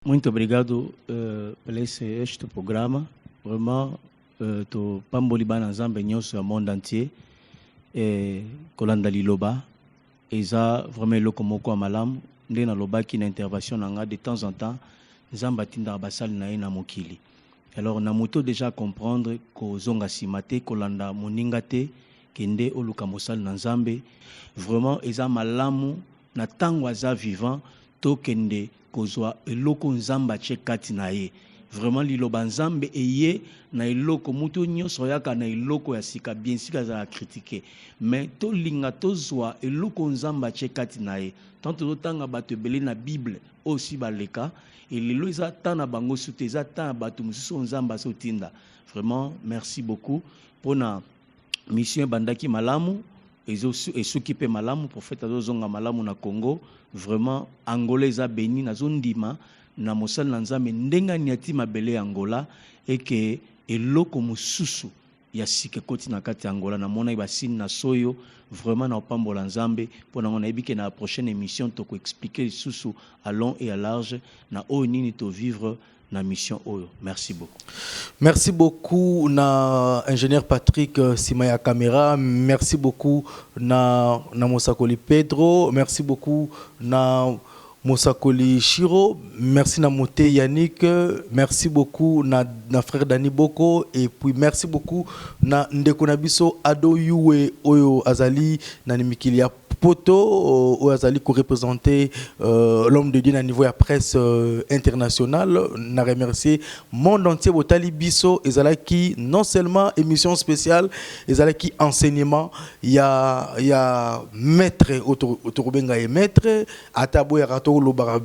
Speaker 5: Muito obrigado por este programa. Vraiment, to pamboli bana nzambe nyonso ya monde entier kolanda liloba eza vraiment eloko moko ya malamu nde nalobaki na intervention na nga de temps en temps nzambe atindaka basali na ye na mokili. Alors na moto déjà comprendre kozonga nsima te kolanda moninga te kende oluka mosali na nzambe vraiment eza malamu na ntango aza vivant tokende kozwa eloko nzambe atie kati na ye. Vraiment liloba nzambe eye na eloko mutu nyonso yaka na eloko ya sika bien sika za critiquer mais to linga tozwa eloko nzambe atie kati na ye tant totanga bato ebele na Bible aussi baleka elelo eza ta na bango sute eza ta na bato mosusu nzambe asotinda. Vraiment merci beaucoup pona mission bandaki malamu esoki pe malamu prophète azozonga malamu na Congo. Vraiment Angola eza béni nazondima na mosali na nzambe ndenga niati mabele Angola eke eloko mosusu ya sike koti na kati Angola na mona ibasini na soyo vraiment na opambola nzambe pona ngona ebike na prochaine émission to ko expliquer susu à long et à large na o nini to vivre na mission oyo. Merci beaucoup.
Speaker 1: Merci beaucoup na ingénieur Patrick Simaya Camera, merci beaucoup na Mosakoli Pedro, merci beaucoup na Mosakoli Shiro, merci na moté Yannick, merci beaucoup na frère Dani Boko, et puis merci beaucoup na ndeko na biso Ado Yue Oyo Azali na Nimikilia Poto ou Azali qui représenter l'homme de Dieu à niveau de la presse internationale. Na remercier monde entier Botali Biso Ezalaki non seulement émission spéciale, Ezalaki enseignement. Il y a maître Autorobenga et maître Atabo Yarato Lobara.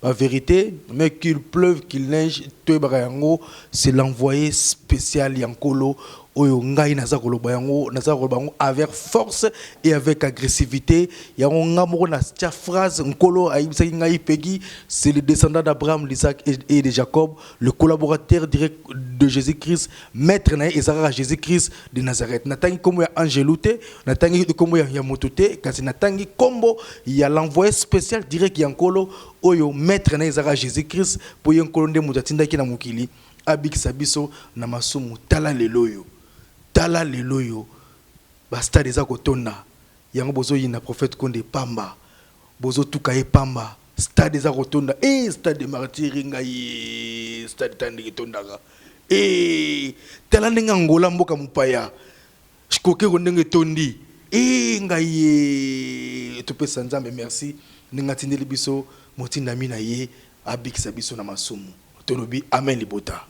Speaker 1: La vérité, mais qu'il pleuve, qu'il neige, c'est l'envoyé spécial Yankolo. Oyo ngai naza koloba yango avec force et avec agressivité. Yango ngamoro na tia phrase nkolo aibisaki ngai pegi, c'est le descendant d'Abraham, d'Isaac et de Jacob, le collaborateur direct de Jésus-Christ, maître na ezara Jésus-Christ de Nazareth. Natangi kombo ya Angelouté, natangi kombo ya Mototé, kasi natangi kombo ya l'envoyé spécial direct yankolo oyo maître na ezara Jésus-Christ po yankolo nde mutatindaki na mukili abikisa biso na masumu tala leloyo. Tala leloyo basta deza kotonda yango bozo yina prophète Konde pamba bozo tukaye pamba stade deza kotonda stade de martyr ngai stade tandi tondaka tala ndenge Angola mboka mupaya shikoke ko ndenge tondi ngai topesa Nzambe merci ndenge atindeli biso motinda mina ye abikisa biso na masumu tolobi amen libota.